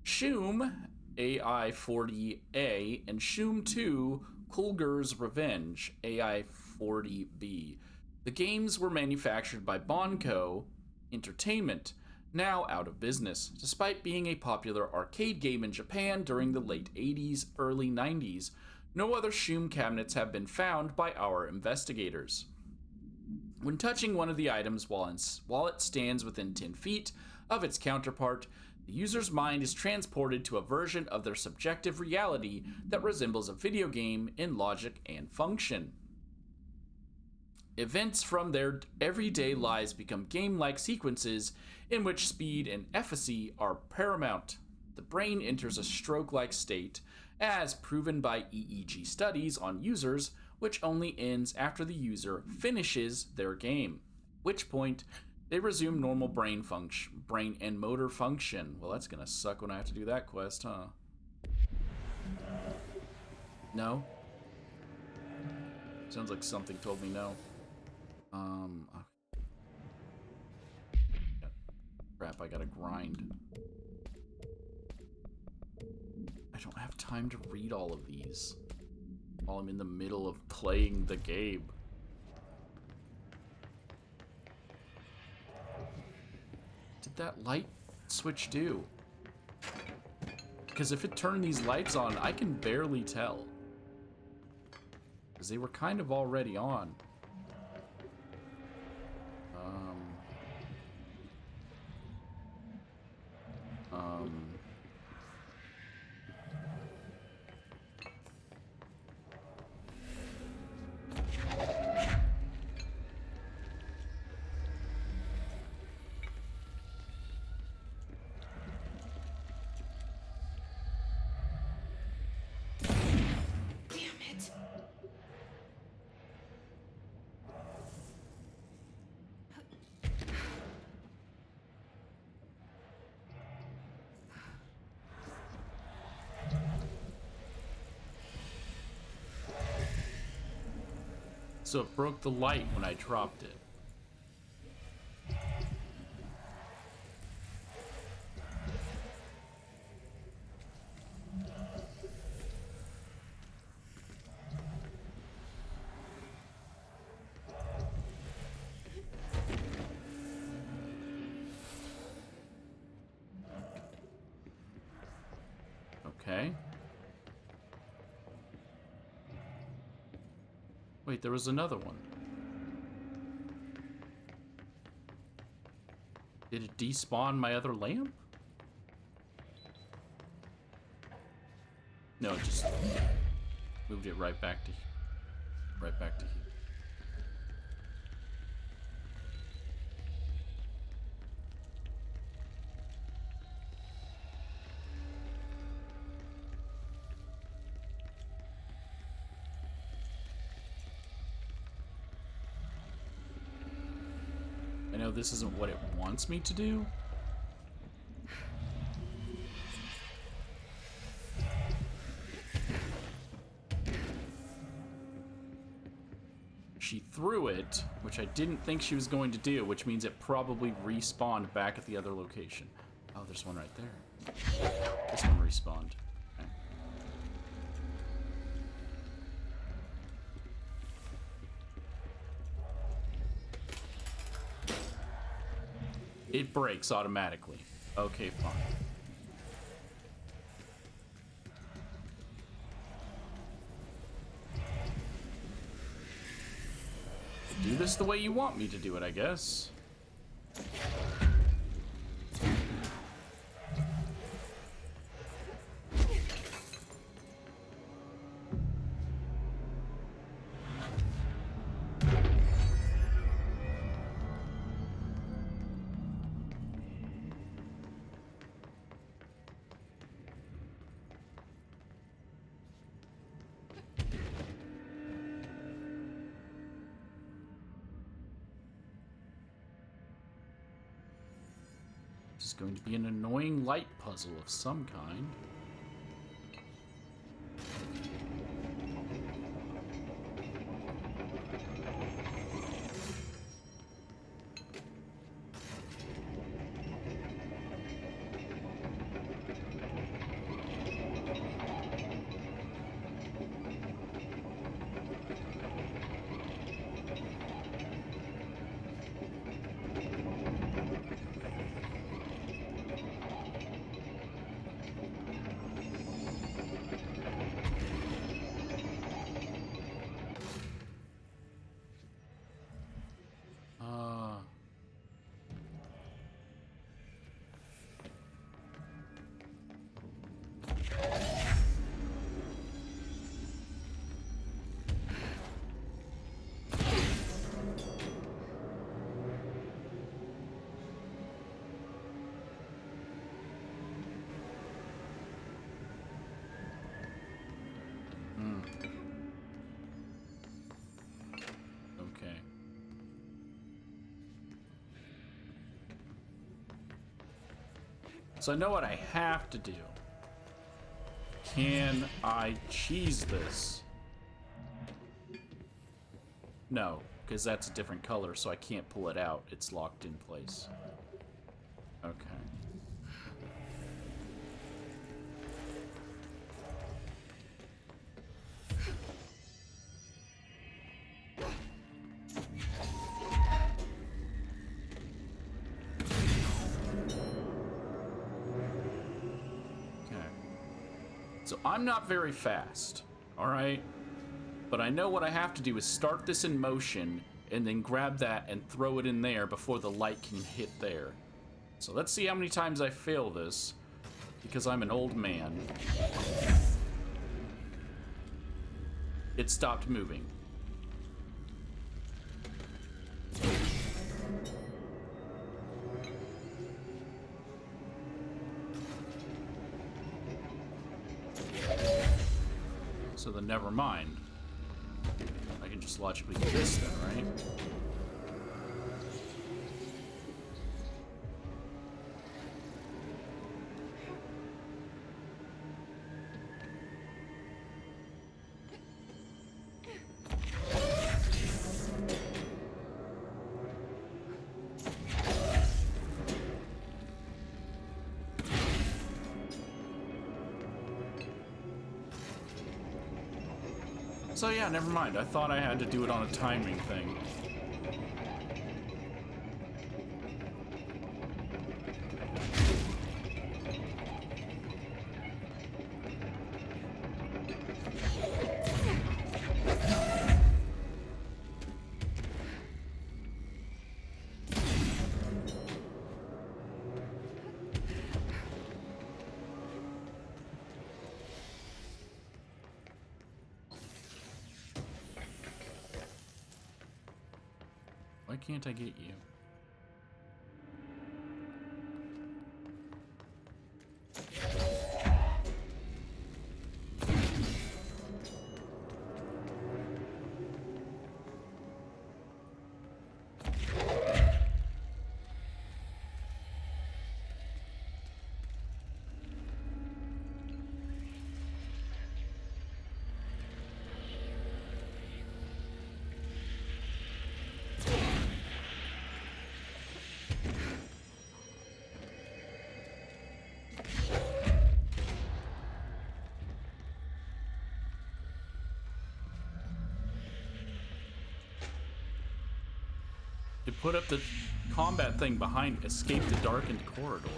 Shum AI40A and Shum 2 Kulger's Revenge AI40B. The games were manufactured by Bonco Entertainment, now out of business, despite being a popular arcade game in Japan during the late 80s, early 90s. No other Shum cabinets have been found by our investigators. When touching one of the items while it stands within 10 feet of its counterpart, the user's mind is transported to a version of their subjective reality that resembles a video game in logic and function. Events from their everyday lives become game-like sequences in which speed and efficacy are paramount. The brain enters a stroke-like state, as proven by EEG studies on users, which only ends after the user finishes their game, at which point they resume normal brain and motor function. Well, that's gonna suck when I have to do that quest, huh? No? Sounds like something told me no. Crap, I gotta grind. I don't have time to read all of these while I'm in the middle of playing the game. Did that light switch do? Because if it turned these lights on, I can barely tell. Because they were kind of already on. So it broke the light when I dropped it. Okay. Wait, there was another one. Did it despawn my other lamp? No, it just moved it right back to here. I know this isn't what it wants me to do. She threw it, which I didn't think she was going to do, which means it probably respawned back at the other location. Oh, there's one right there. This one respawned. Okay. It breaks automatically. Okay, fine. Do this the way you want me to do it, I guess. It's going to be an annoying light puzzle of some kind. Okay. So I know what I have to do. Can I cheese this? No, because that's a different color, so I can't pull it out. It's locked in place. Okay. So I'm not very fast, all right? But I know what I have to do is start this in motion and then grab that and throw it in there before the light can hit there. So let's see how many times I fail this, because I'm an old man. It stopped moving. So then never mind. I can just logically do this then, right? So yeah, never mind. I thought I had to do it on a timing thing. Why can't I get you? To put up the combat thing behind escape the darkened corridor.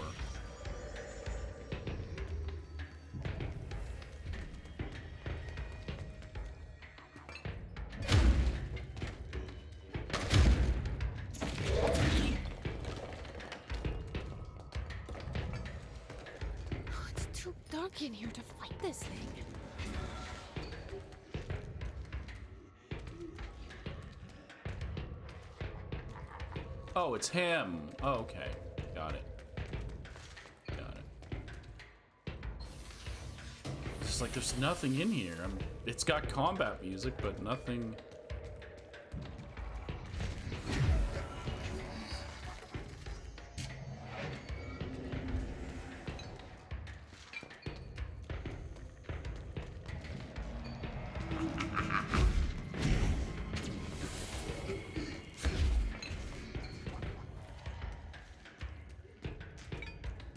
Oh, it's too dark in here to fight this thing. Oh, it's him. Oh, okay. Got it. Got it. It's just like there's nothing in here. It's got combat music, but nothing.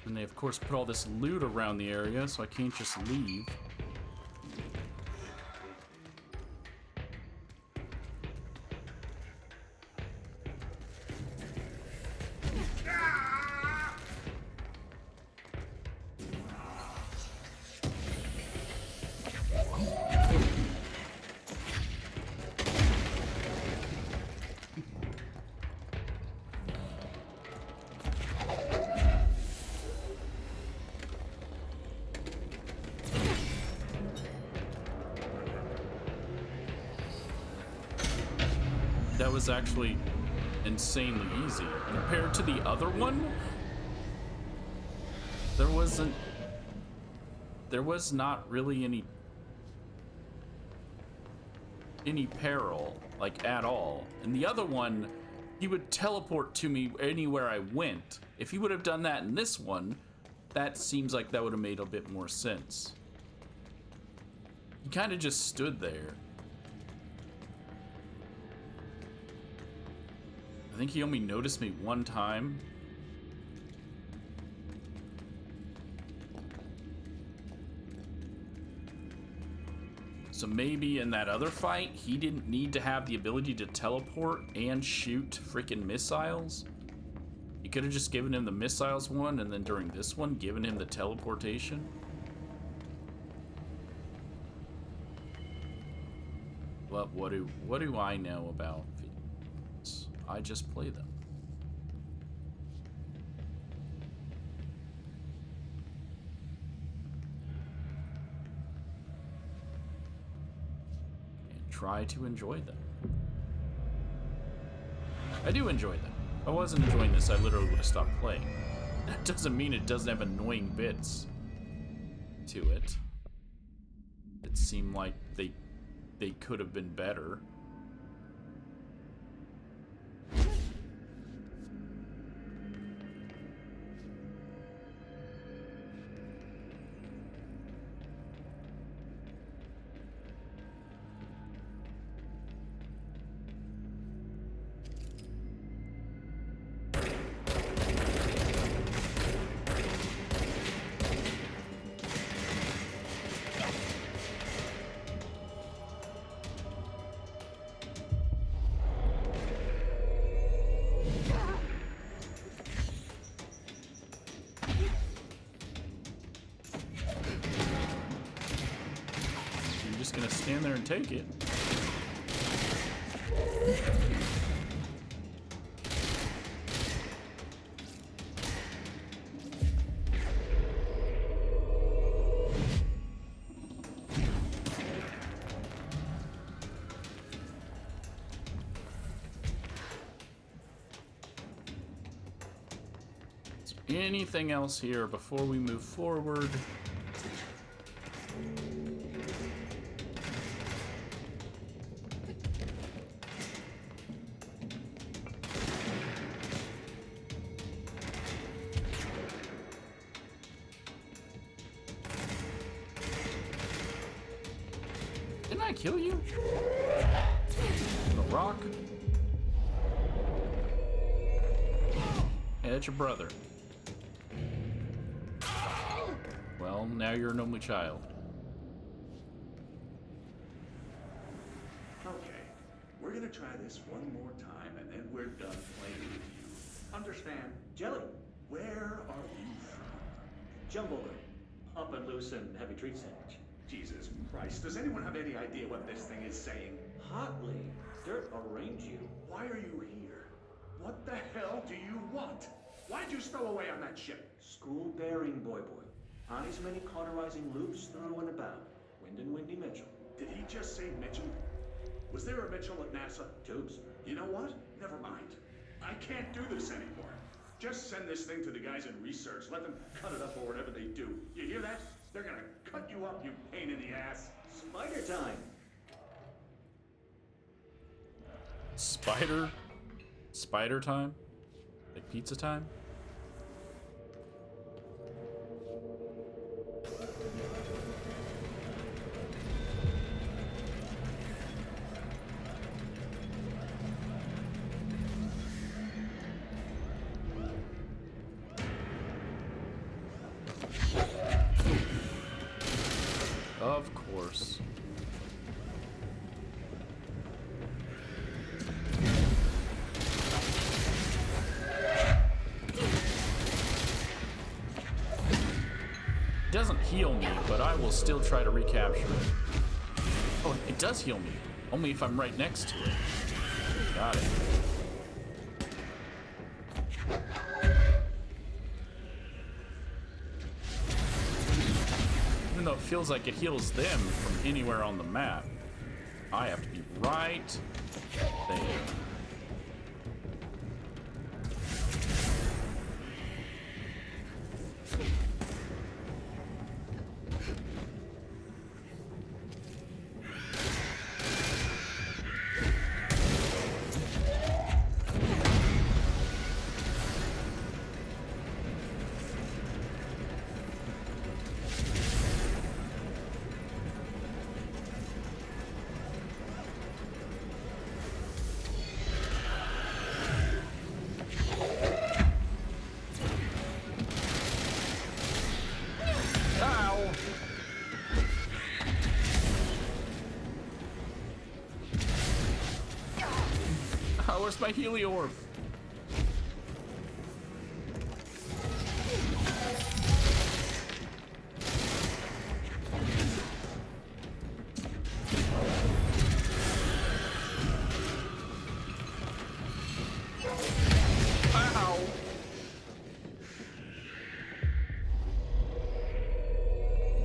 And they, of course, put all this loot around the area, so I can't just leave. That was actually insanely easy. Compared to the other one, there was not really any peril, like, at all. And the other one, he would teleport to me anywhere I went. If he would have done that in this one, that seems like that would have made a bit more sense. He kind of just stood there. I think he only noticed me one time. So maybe in that other fight, he didn't need to have the ability to teleport and shoot freaking missiles. You could have just given him the missiles one, and then during this one, given him the teleportation. But what do I know about video games? I just play them. And try to enjoy them. I do enjoy them. If I wasn't enjoying this, I literally would have stopped playing. That doesn't mean it doesn't have annoying bits to it. It seemed like they could have been better. Gonna stand there and take it. Is there anything else here before we move forward? Didn't I kill you? The rock? Hey, that's your brother. Well, now you're an only child. Okay, we're gonna try this one more time, and then we're done playing with you. Understand? Jelly. Where are you from? Jumblegram. Up and loose and heavy treat sandwich. Jesus Christ, does anyone have any idea what this thing is saying? Hotly. Dirt arrange you. Why are you here? What the hell do you want? Why'd you stow away on that ship? School bearing, boy. Eyes many cauterizing loops through and about. Wind and Windy Mitchell. Did he just say Mitchell? Was there a Mitchell at NASA? Tubes. You know what? Never mind. I can't do this anymore. Just send this thing to the guys in research. Let them cut it up or whatever they do. You hear that? They're gonna cut you up, you pain in the ass. Spider time. Spider time? Like pizza time? Of course. It doesn't heal me, but I will still try to recapture it. Oh, it does heal me. Only if I'm right next to it. Got it. Even though it feels like it heals them from anywhere on the map, I have to be right there. Where's my heliorb? Ow!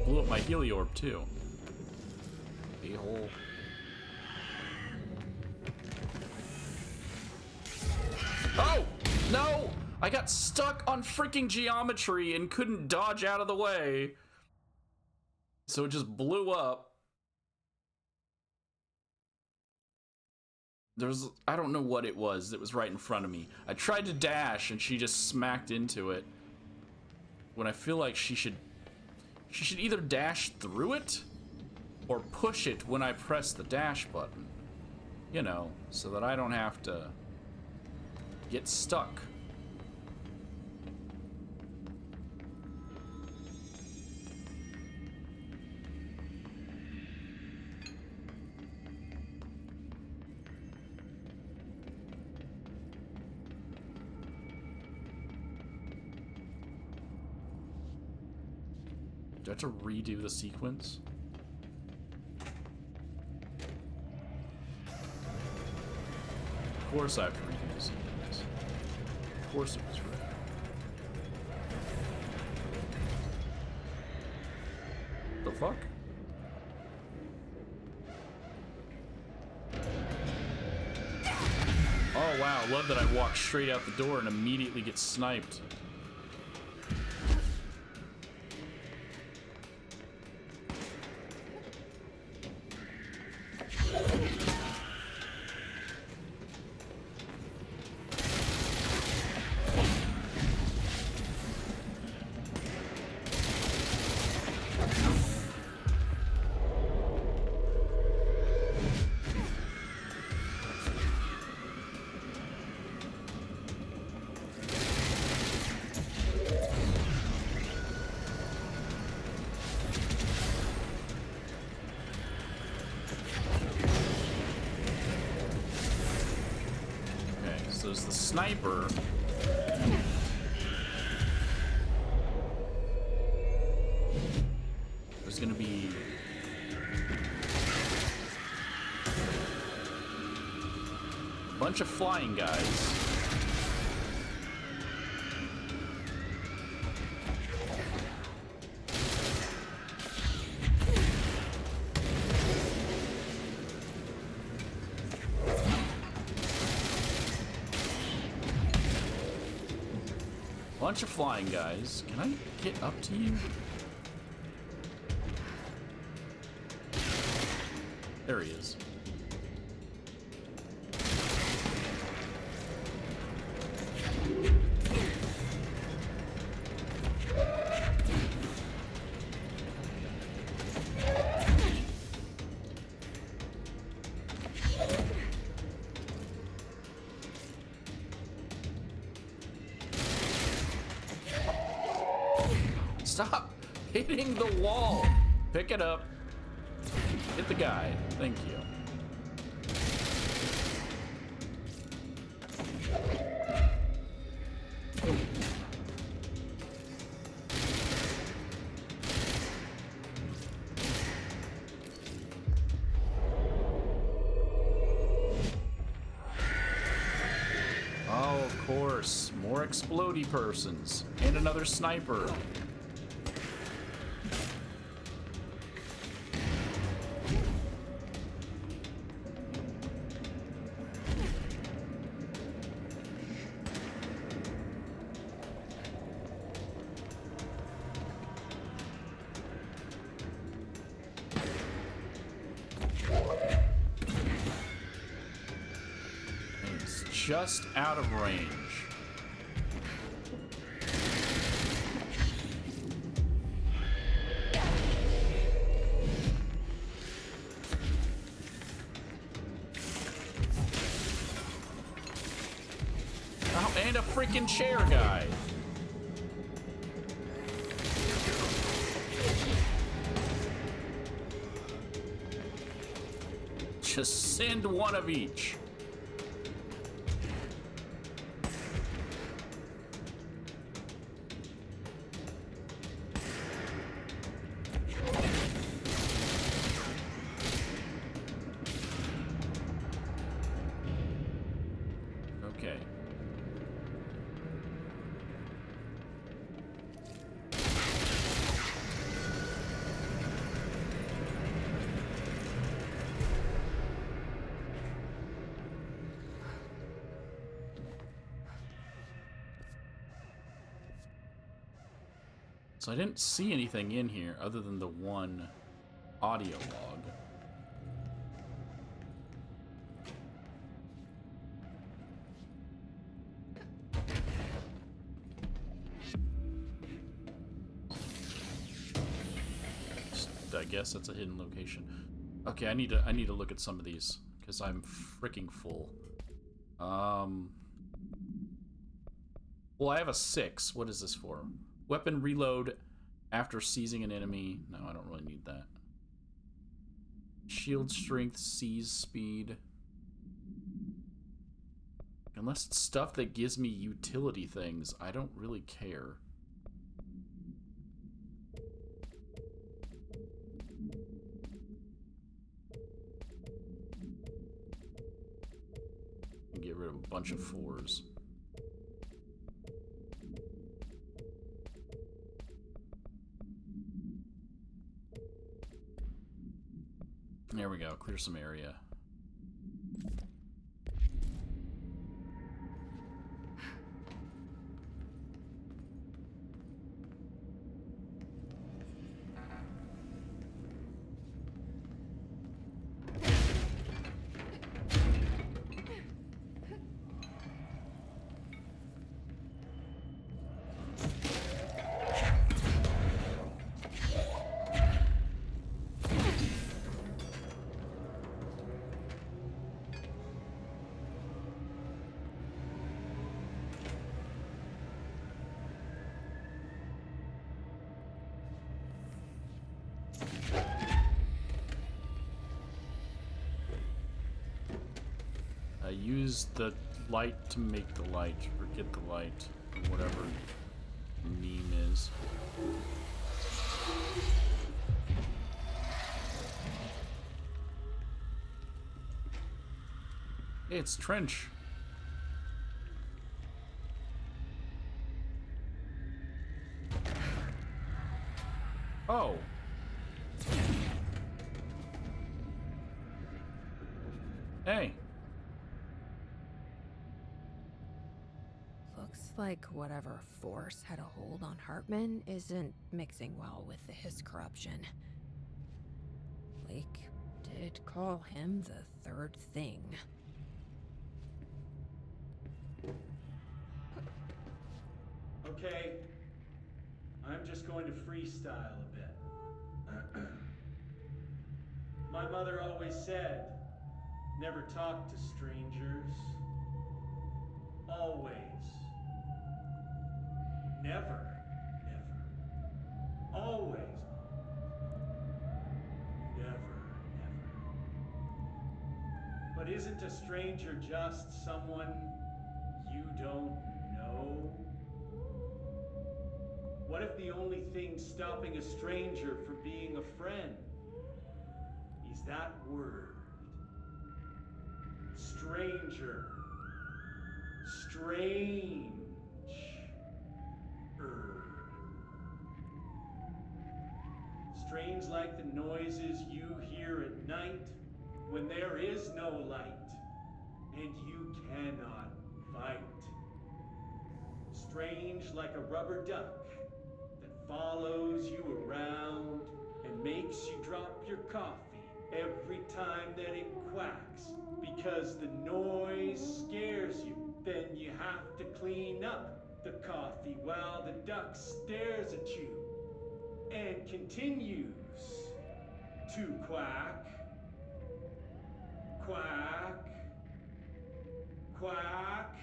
Blew up my heliorb too. A-hole. Oh! No! I got stuck on freaking geometry and couldn't dodge out of the way. So it just blew up. I don't know what it was that was right in front of me. I tried to dash and she just smacked into it. When I feel like she should either dash through it or push it when I press the dash button. You know, so that I don't have to get stuck. Do I have to redo the sequence? Of course I have to redo the sequence. Of course it was right. The fuck? Oh wow, I love that I walk straight out the door and immediately get sniped. There's the sniper, there's gonna be a bunch of flying guys. Bunch of flying guys. Can I get up to you? There he is. Stop hitting the wall. Pick it up. Hit the guy. Thank you. Oh, of course. More explodey persons. And another sniper. Just out of range. Oh, and a freaking chair guy. Just send one of each. Okay. So I didn't see anything in here other than the one audio log. I guess that's a hidden location. Okay, I need to look at some of these because I'm freaking full. Well, I have a 6. What is this for? Weapon reload after seizing an enemy. No, I don't really need that. Shield strength, seize speed. Unless it's stuff that gives me utility things, I don't really care. Get rid of a bunch of 4s. There we go. Clear some area. Use the light to make the light, or get the light, or whatever meme is. Hey, it's Trench. Oh. Hey. Looks like whatever force had a hold on Hartman isn't mixing well with his corruption. Blake did call him the third thing. Okay, I'm just going to freestyle a bit. My mother always said, never talk to strangers. Always. Never. Never. Always. Never. But isn't a stranger just someone you don't know? What if the only thing stopping a stranger from being a friend is that word? Stranger. Strange. Strange like the noises you hear at night when there is no light and you cannot fight. Strange like a rubber duck that follows you around and makes you drop your coffee every time that it quacks because the noise scares you. Then you have to clean up the coffee while the duck stares at you and continues to quack, quack, quack,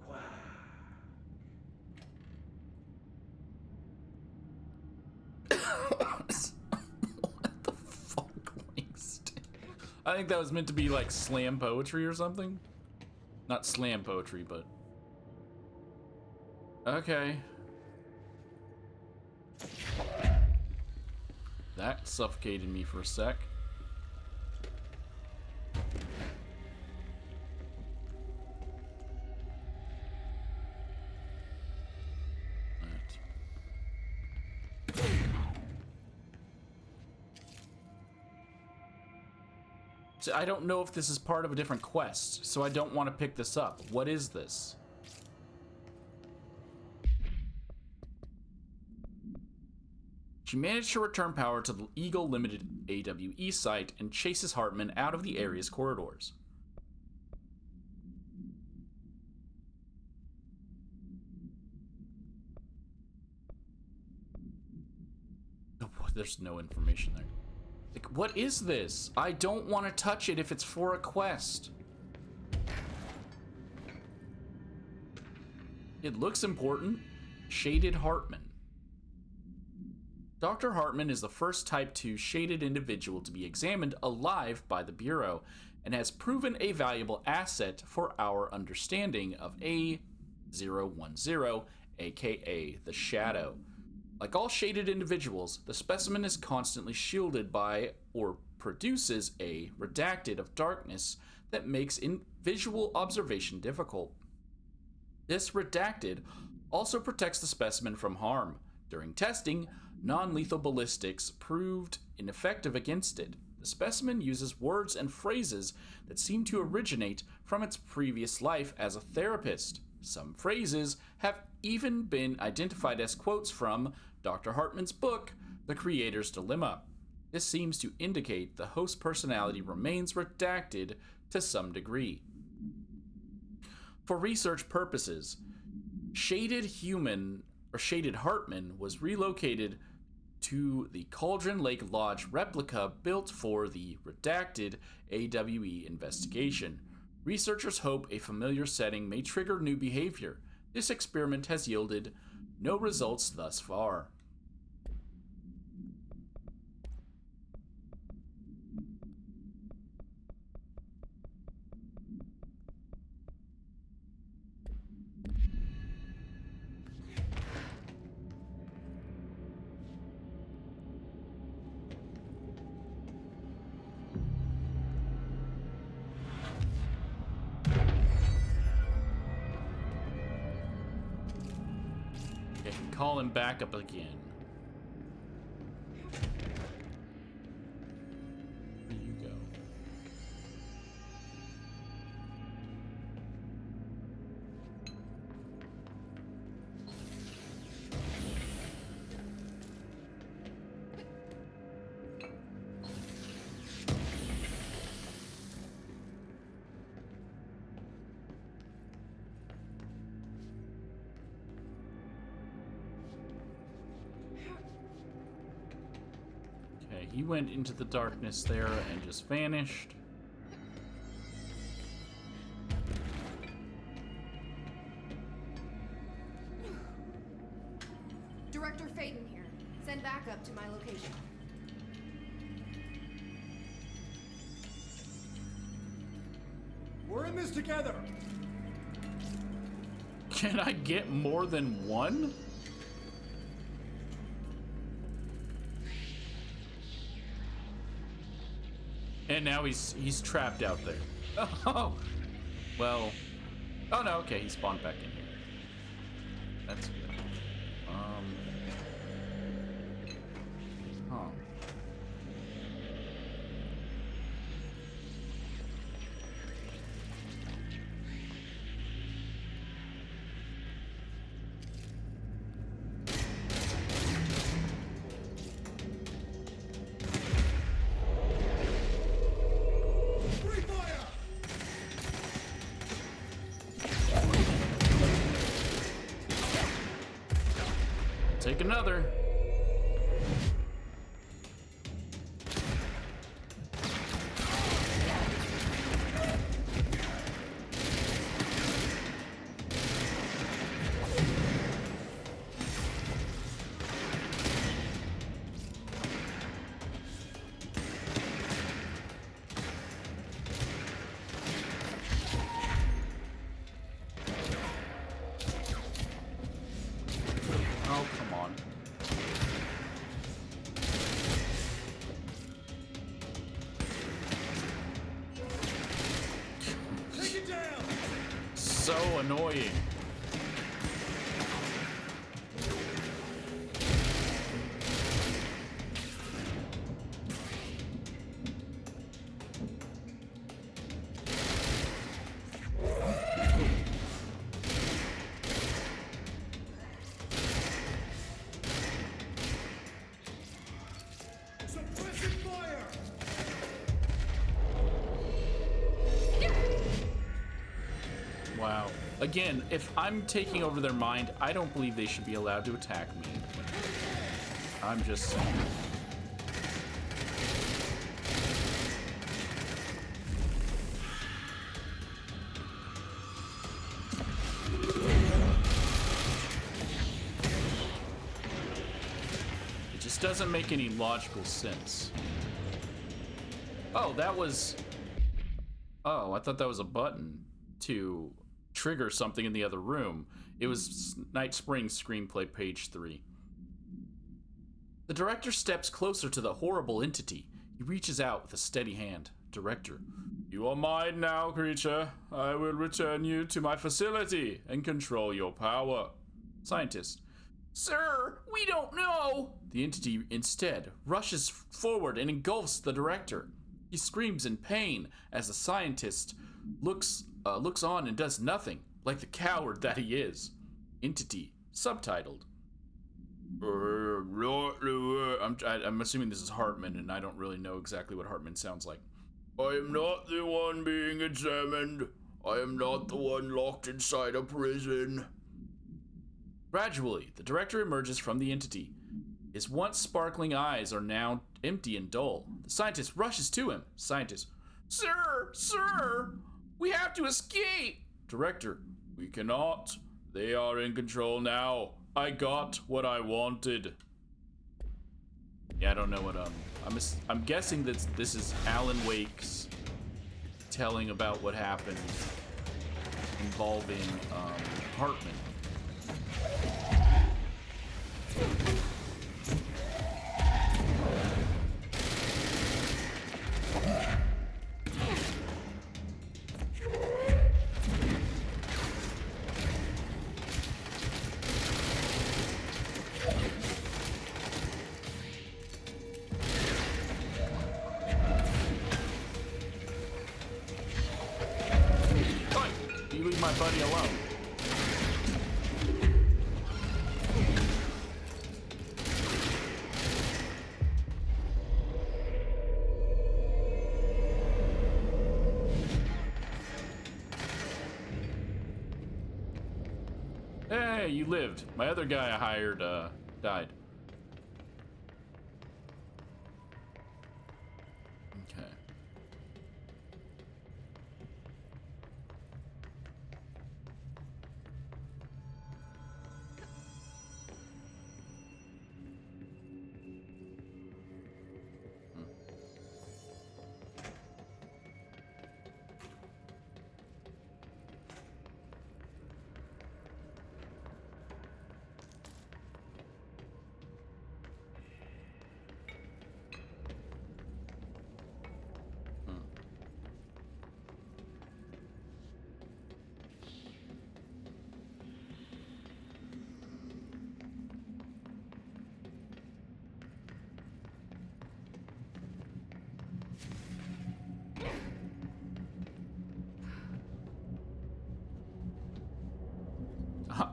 quack. What the fuck, Langston? I think that was meant to be like slam poetry or something. Not slam poetry, but... Okay. That suffocated me for a sec. So I don't know if this is part of a different quest, so I don't want to pick this up. What is this? She managed to return power to the Eagle Limited AWE site and chases Hartman out of the area's corridors. Oh, there's no information there. Like, what is this? I don't want to touch it if it's for a quest. It looks important. Shaded Hartman. Dr. Hartman is the first Type 2 shaded individual to be examined alive by the Bureau and has proven a valuable asset for our understanding of A010, aka the Shadow. Like all shaded individuals, the specimen is constantly shielded by or produces a redacted of darkness that makes visual observation difficult. This redacted also protects the specimen from harm. During testing, non-lethal ballistics proved ineffective against it. The specimen uses words and phrases that seem to originate from its previous life as a therapist. Some phrases have even been identified as quotes from Dr. Hartman's book, The Creator's Dilemma. This seems to indicate the host personality remains redacted to some degree. For research purposes, Shaded Hartman was relocated to the Cauldron Lake Lodge replica built for the redacted AWE investigation. Researchers hope a familiar setting may trigger new behavior. This experiment has yielded no results thus far. call him back up again. There you go. He went into the darkness there and just vanished. Director Faden here. Send backup to my location. We're in this together. Can I get more than one? And now he's trapped out there. Oh, well. Oh no, okay, he spawned back in here. That's good. Huh. Take another. Oh, come on. Take it down. So annoying. Suppressive fire. Wow. Again, if I'm taking over their mind, I don't believe they should be allowed to attack me. I'm just saying. It just doesn't make any logical sense. Oh, that was... Oh, I thought that was a button to trigger something in the other room. It was Night Spring Screenplay, page 3. The director steps closer to the horrible entity. He reaches out with a steady hand. Director, you are mine now, creature. I will return you to my facility and control your power. Scientist, sir, we don't know. The entity instead rushes forward and engulfs the director. He screams in pain as the scientist looks on and does nothing, like the coward that he is. Entity, subtitled. I'm assuming this is Hartman, and I don't really know exactly what Hartman sounds like. I am not the one being examined. I am not the one locked inside a prison. Gradually, the director emerges from the entity. His once sparkling eyes are now empty and dull. The scientist rushes to him. Scientist, Sir, we have to escape. Director, we cannot. They are in control now. I got what I wanted. Yeah, I don't know what I'm guessing that this is Alan Wake's telling about what happened involving Hartman. alone. Hey, you lived. My other guy I hired, died. Okay.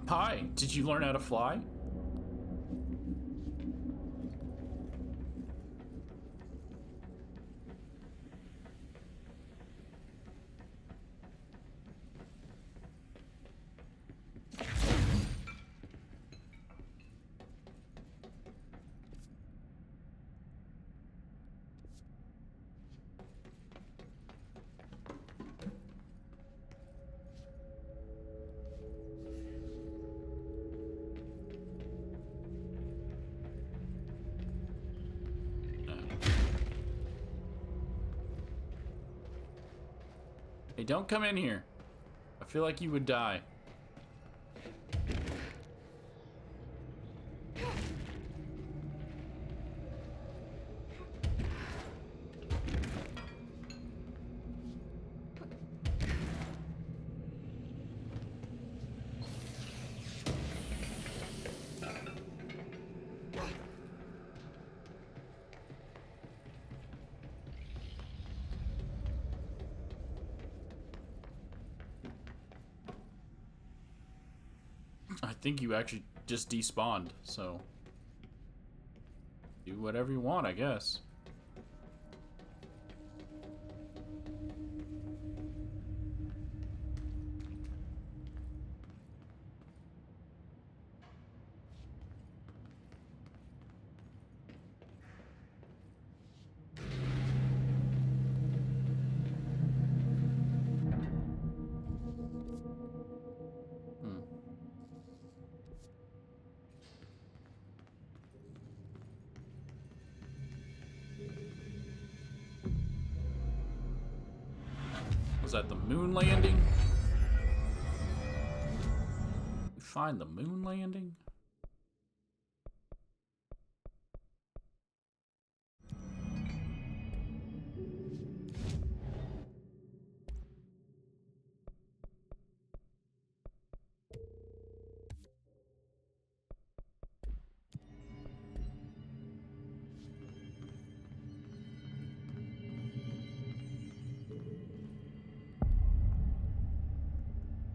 Hi, did you learn how to fly? Hey, don't come in here. I feel like you would die. I think you actually just despawned, so do whatever you want, I guess. Was that the moon landing? We find the moon landing?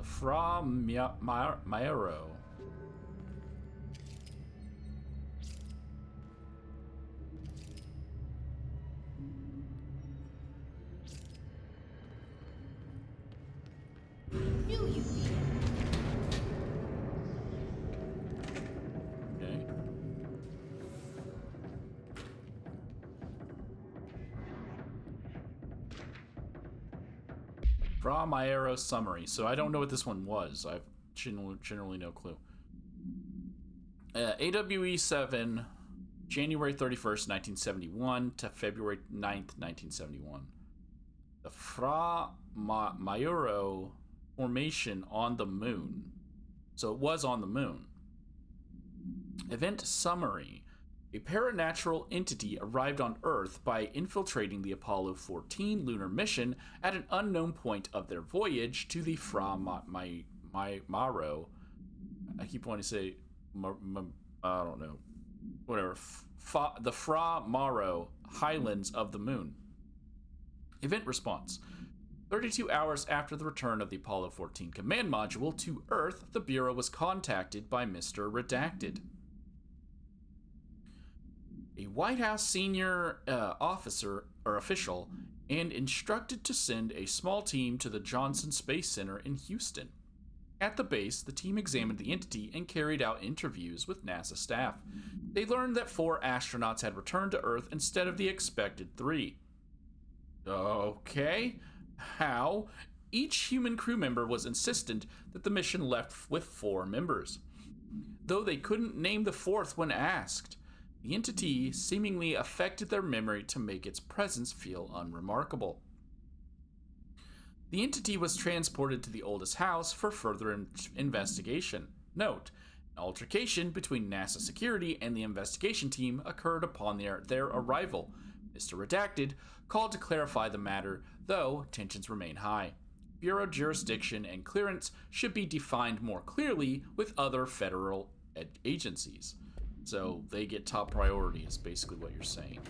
Fra Maero. Okay. Fra Maero summary. So I don't know what this one was. I've generally no clue. AWE 7, January 31st, 1971 to February 9th, 1971. The Fra Maero formation on the moon. So it was on the moon. Event summary. A paranatural entity arrived on Earth by infiltrating the Apollo 14 lunar mission at an unknown point of their voyage to the Fra Maero. I keep wanting to say, I don't know, whatever. The Fra Maero highlands of the moon. Event response. 32 hours after the return of the Apollo 14 command module to Earth, the Bureau was contacted by Mr. Redacted, a White House senior officer or official, and instructed to send a small team to the Johnson Space Center in Houston. At the base, the team examined the entity and carried out interviews with NASA staff. They learned that 4 astronauts had returned to Earth instead of the expected 3. Okay, how? Each human crew member was insistent that the mission left with 4 members, though they couldn't name the 4th when asked. The entity seemingly affected their memory to make its presence feel unremarkable. The entity was transported to the oldest house for further investigation. Note, an altercation between NASA security and the investigation team occurred upon their arrival. Mr. Redacted called to clarify the matter, though tensions remain high. Bureau jurisdiction and clearance should be defined more clearly with other federal agencies. So they get top priority is basically what you're saying.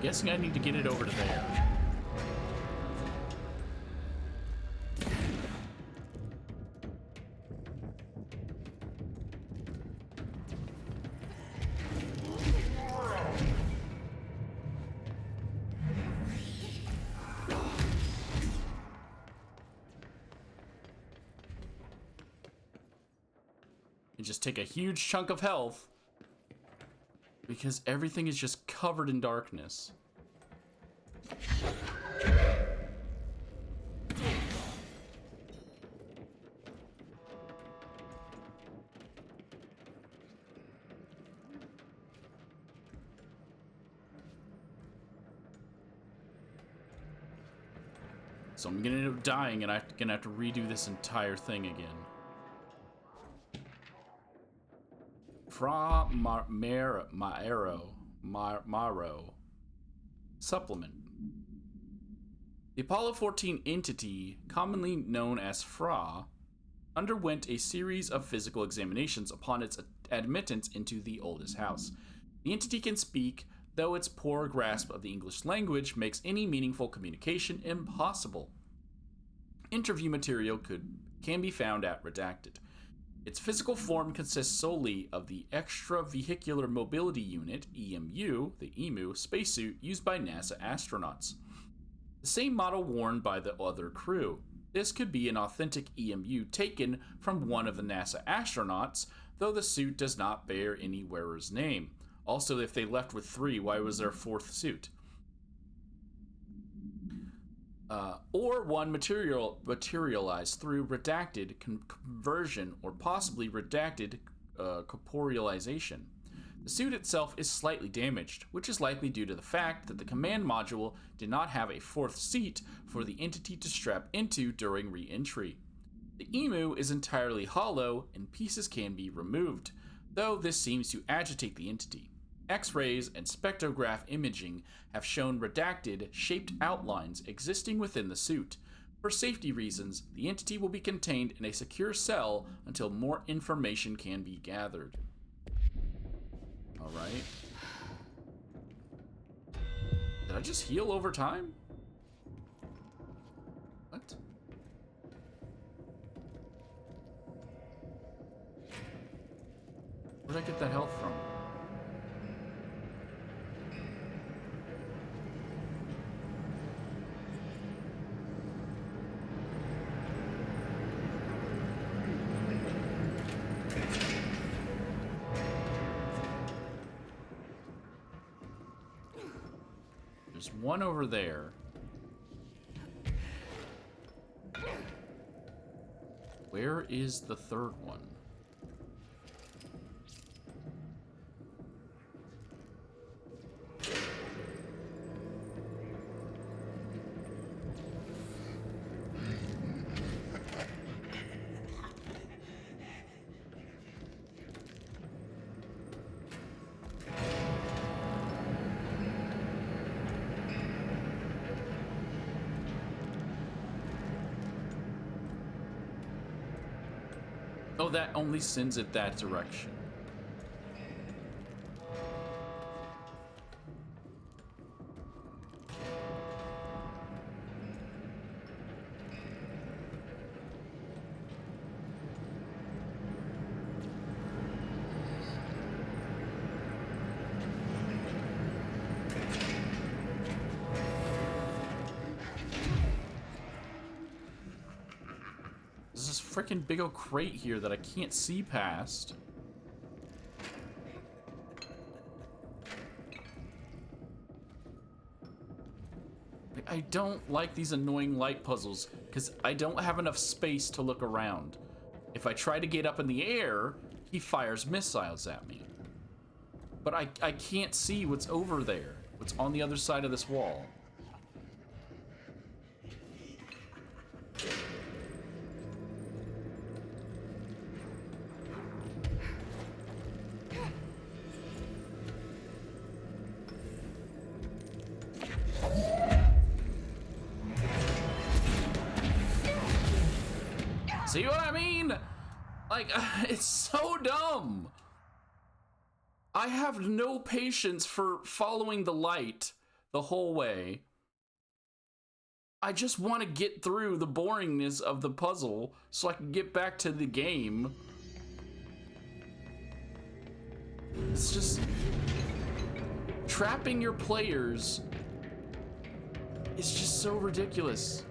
Guessing I need to get it over to there. You just take a huge chunk of health because everything is just covered in darkness. So I'm gonna end up dying and I'm gonna have to redo this entire thing again. Fra Maro Supplement. The Apollo 14 entity, commonly known as Fra, underwent a series of physical examinations upon its admittance into the oldest house. The entity can speak, though its poor grasp of the English language makes any meaningful communication impossible. Interview material can be found at Redacted. Its physical form consists solely of the Extravehicular Mobility Unit, EMU, the EMU, spacesuit used by NASA astronauts. The same model worn by the other crew. This could be an authentic EMU taken from one of the NASA astronauts, though the suit does not bear any wearer's name. Also, if they left with 3, why was there a 4th suit? Or one materialized through redacted conversion or possibly redacted corporealization. The suit itself is slightly damaged, which is likely due to the fact that the command module did not have a 4th seat for the entity to strap into during re-entry. The EMU is entirely hollow and pieces can be removed, though this seems to agitate the entity. X-rays and spectrograph imaging have shown redacted, shaped outlines existing within the suit. For safety reasons, the entity will be contained in a secure cell until more information can be gathered. Alright. Did I just heal over time? What? Where'd I get that health from? There's one over there. Where is the third one? Oh, that only sends it that direction. There's this freaking big old crate here that I can't see past. I don't like these annoying light puzzles because I don't have enough space to look around. If I try to get up in the air, he fires missiles at me. But I can't see what's over there, what's on the other side of this wall. See what I mean? Like, it's so dumb. I have no patience for following the light the whole way. I just want to get through the boringness of the puzzle so I can get back to the game. It's just... trapping your players is just so ridiculous.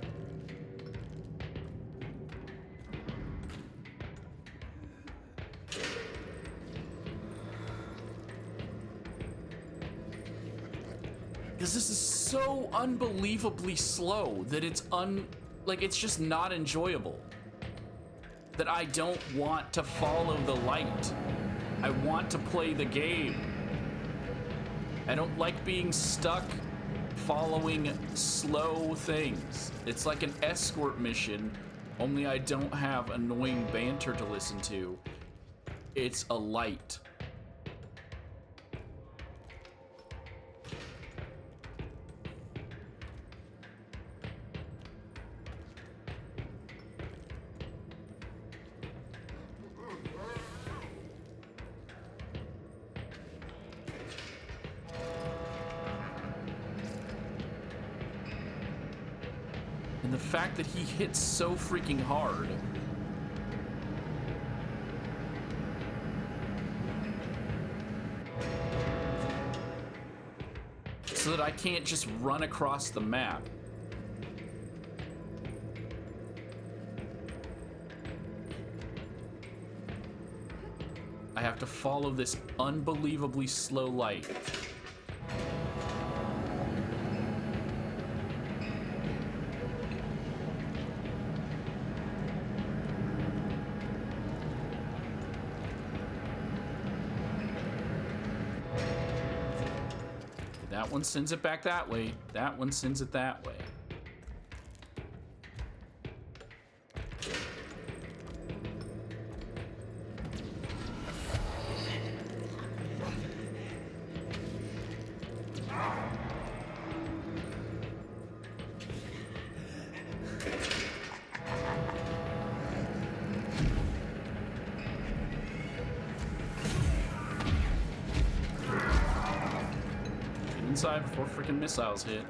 Because this is so unbelievably slow that it's it's just not enjoyable. That I don't want to follow the light. I want to play the game. I don't like being stuck following slow things. It's like an escort mission, only I don't have annoying banter to listen to. It's a light. And the fact that he hits so freaking hard. So that I can't just run across the map. I have to follow this unbelievably slow light. That one sends it back that way. That one sends it that way. side before freaking missiles hit.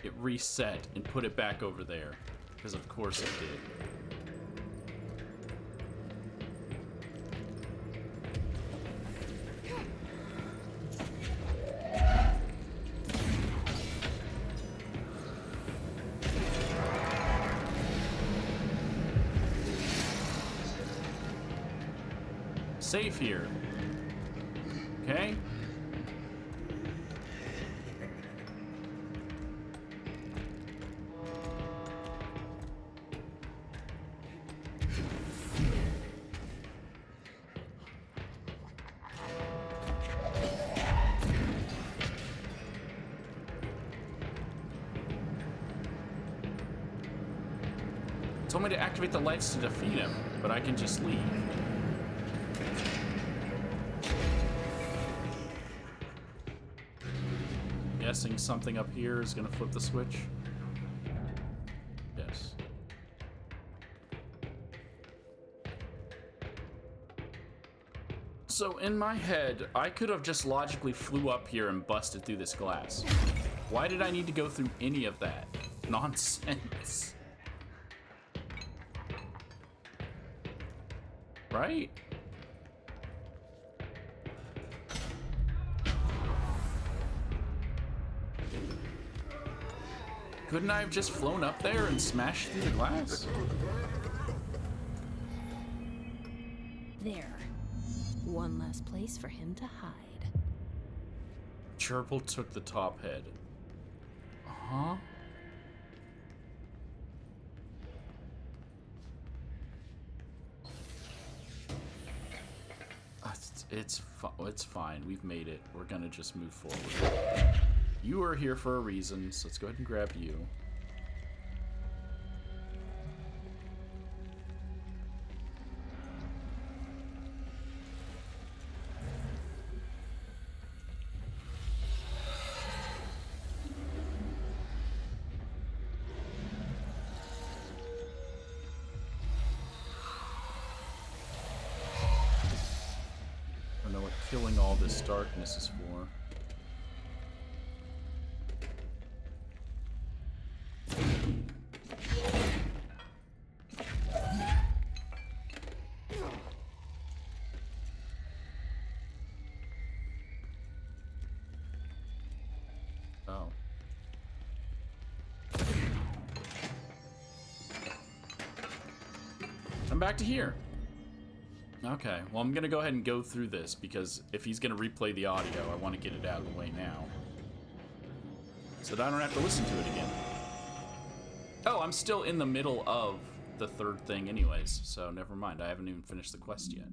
It reset and put it back over there. Because of course it did. Safe here. Okay? Told me to activate the lights to defeat him, but I can just leave. Guessing something up here is gonna flip the switch. Yes. So in my head, I could have just logically flew up here and busted through this glass. Why did I need to go through any of that nonsense? Right? Couldn't I have just flown up there and smashed through the glass? There. One last place for him to hide. Gerbil took the top head. Huh? It's fine. We've made it. We're gonna just move forward. You are here for a reason, so let's go ahead and grab you. I don't know what killing all this darkness is for. Oh. I'm back to here. Okay, well I'm gonna go ahead and go through this because if he's gonna replay the audio, I want to get it out of the way now. So that I don't have to listen to it again. Oh, I'm still in the middle of the third thing anyways, so never mind. I haven't even finished the quest yet.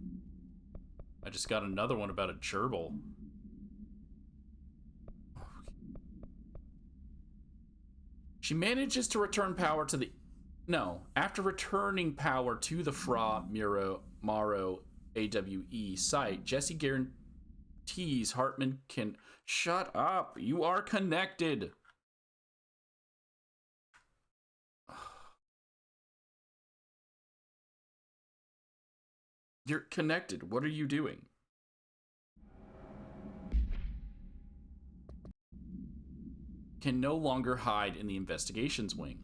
I just got another one about a gerbil. She manages to return power to the... No, after returning power to the Fra Maro AWE site, Jesse guarantees Hartman can... Shut up! You are connected! You're connected. What are you doing? Can no longer hide in the investigations wing.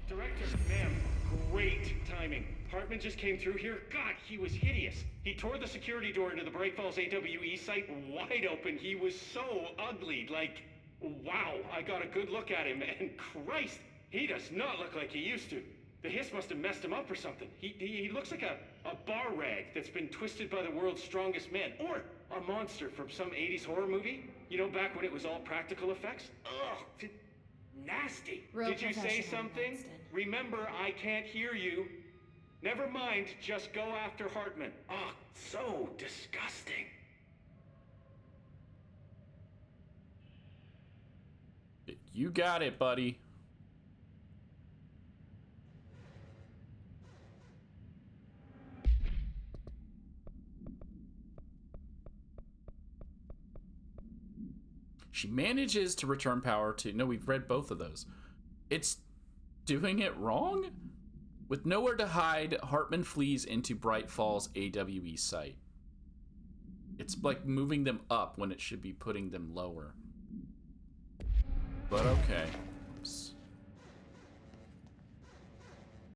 Director, ma'am, great timing. Hartman just came through here. God, he was hideous. He tore the security door into the Bright Falls AWE site wide open. He was so ugly, like, wow. I got a good look at him, and Christ, he does not look like he used to. The hiss must have messed him up or something. He looks like a bar rag that's been twisted by the world's strongest man. Or a monster from some 80s horror movie. You know, back when it was all practical effects? Ugh, nasty. Real Did you say professional, something? Winston. Remember, I can't hear you. Never mind, just go after Hartman. Oh, so disgusting. You got it, buddy. She manages to return power to... No, we've read both of those. It's doing it wrong? With nowhere to hide, Hartman flees into Bright Falls AWE site. It's like moving them up when it should be putting them lower. But okay. Oops.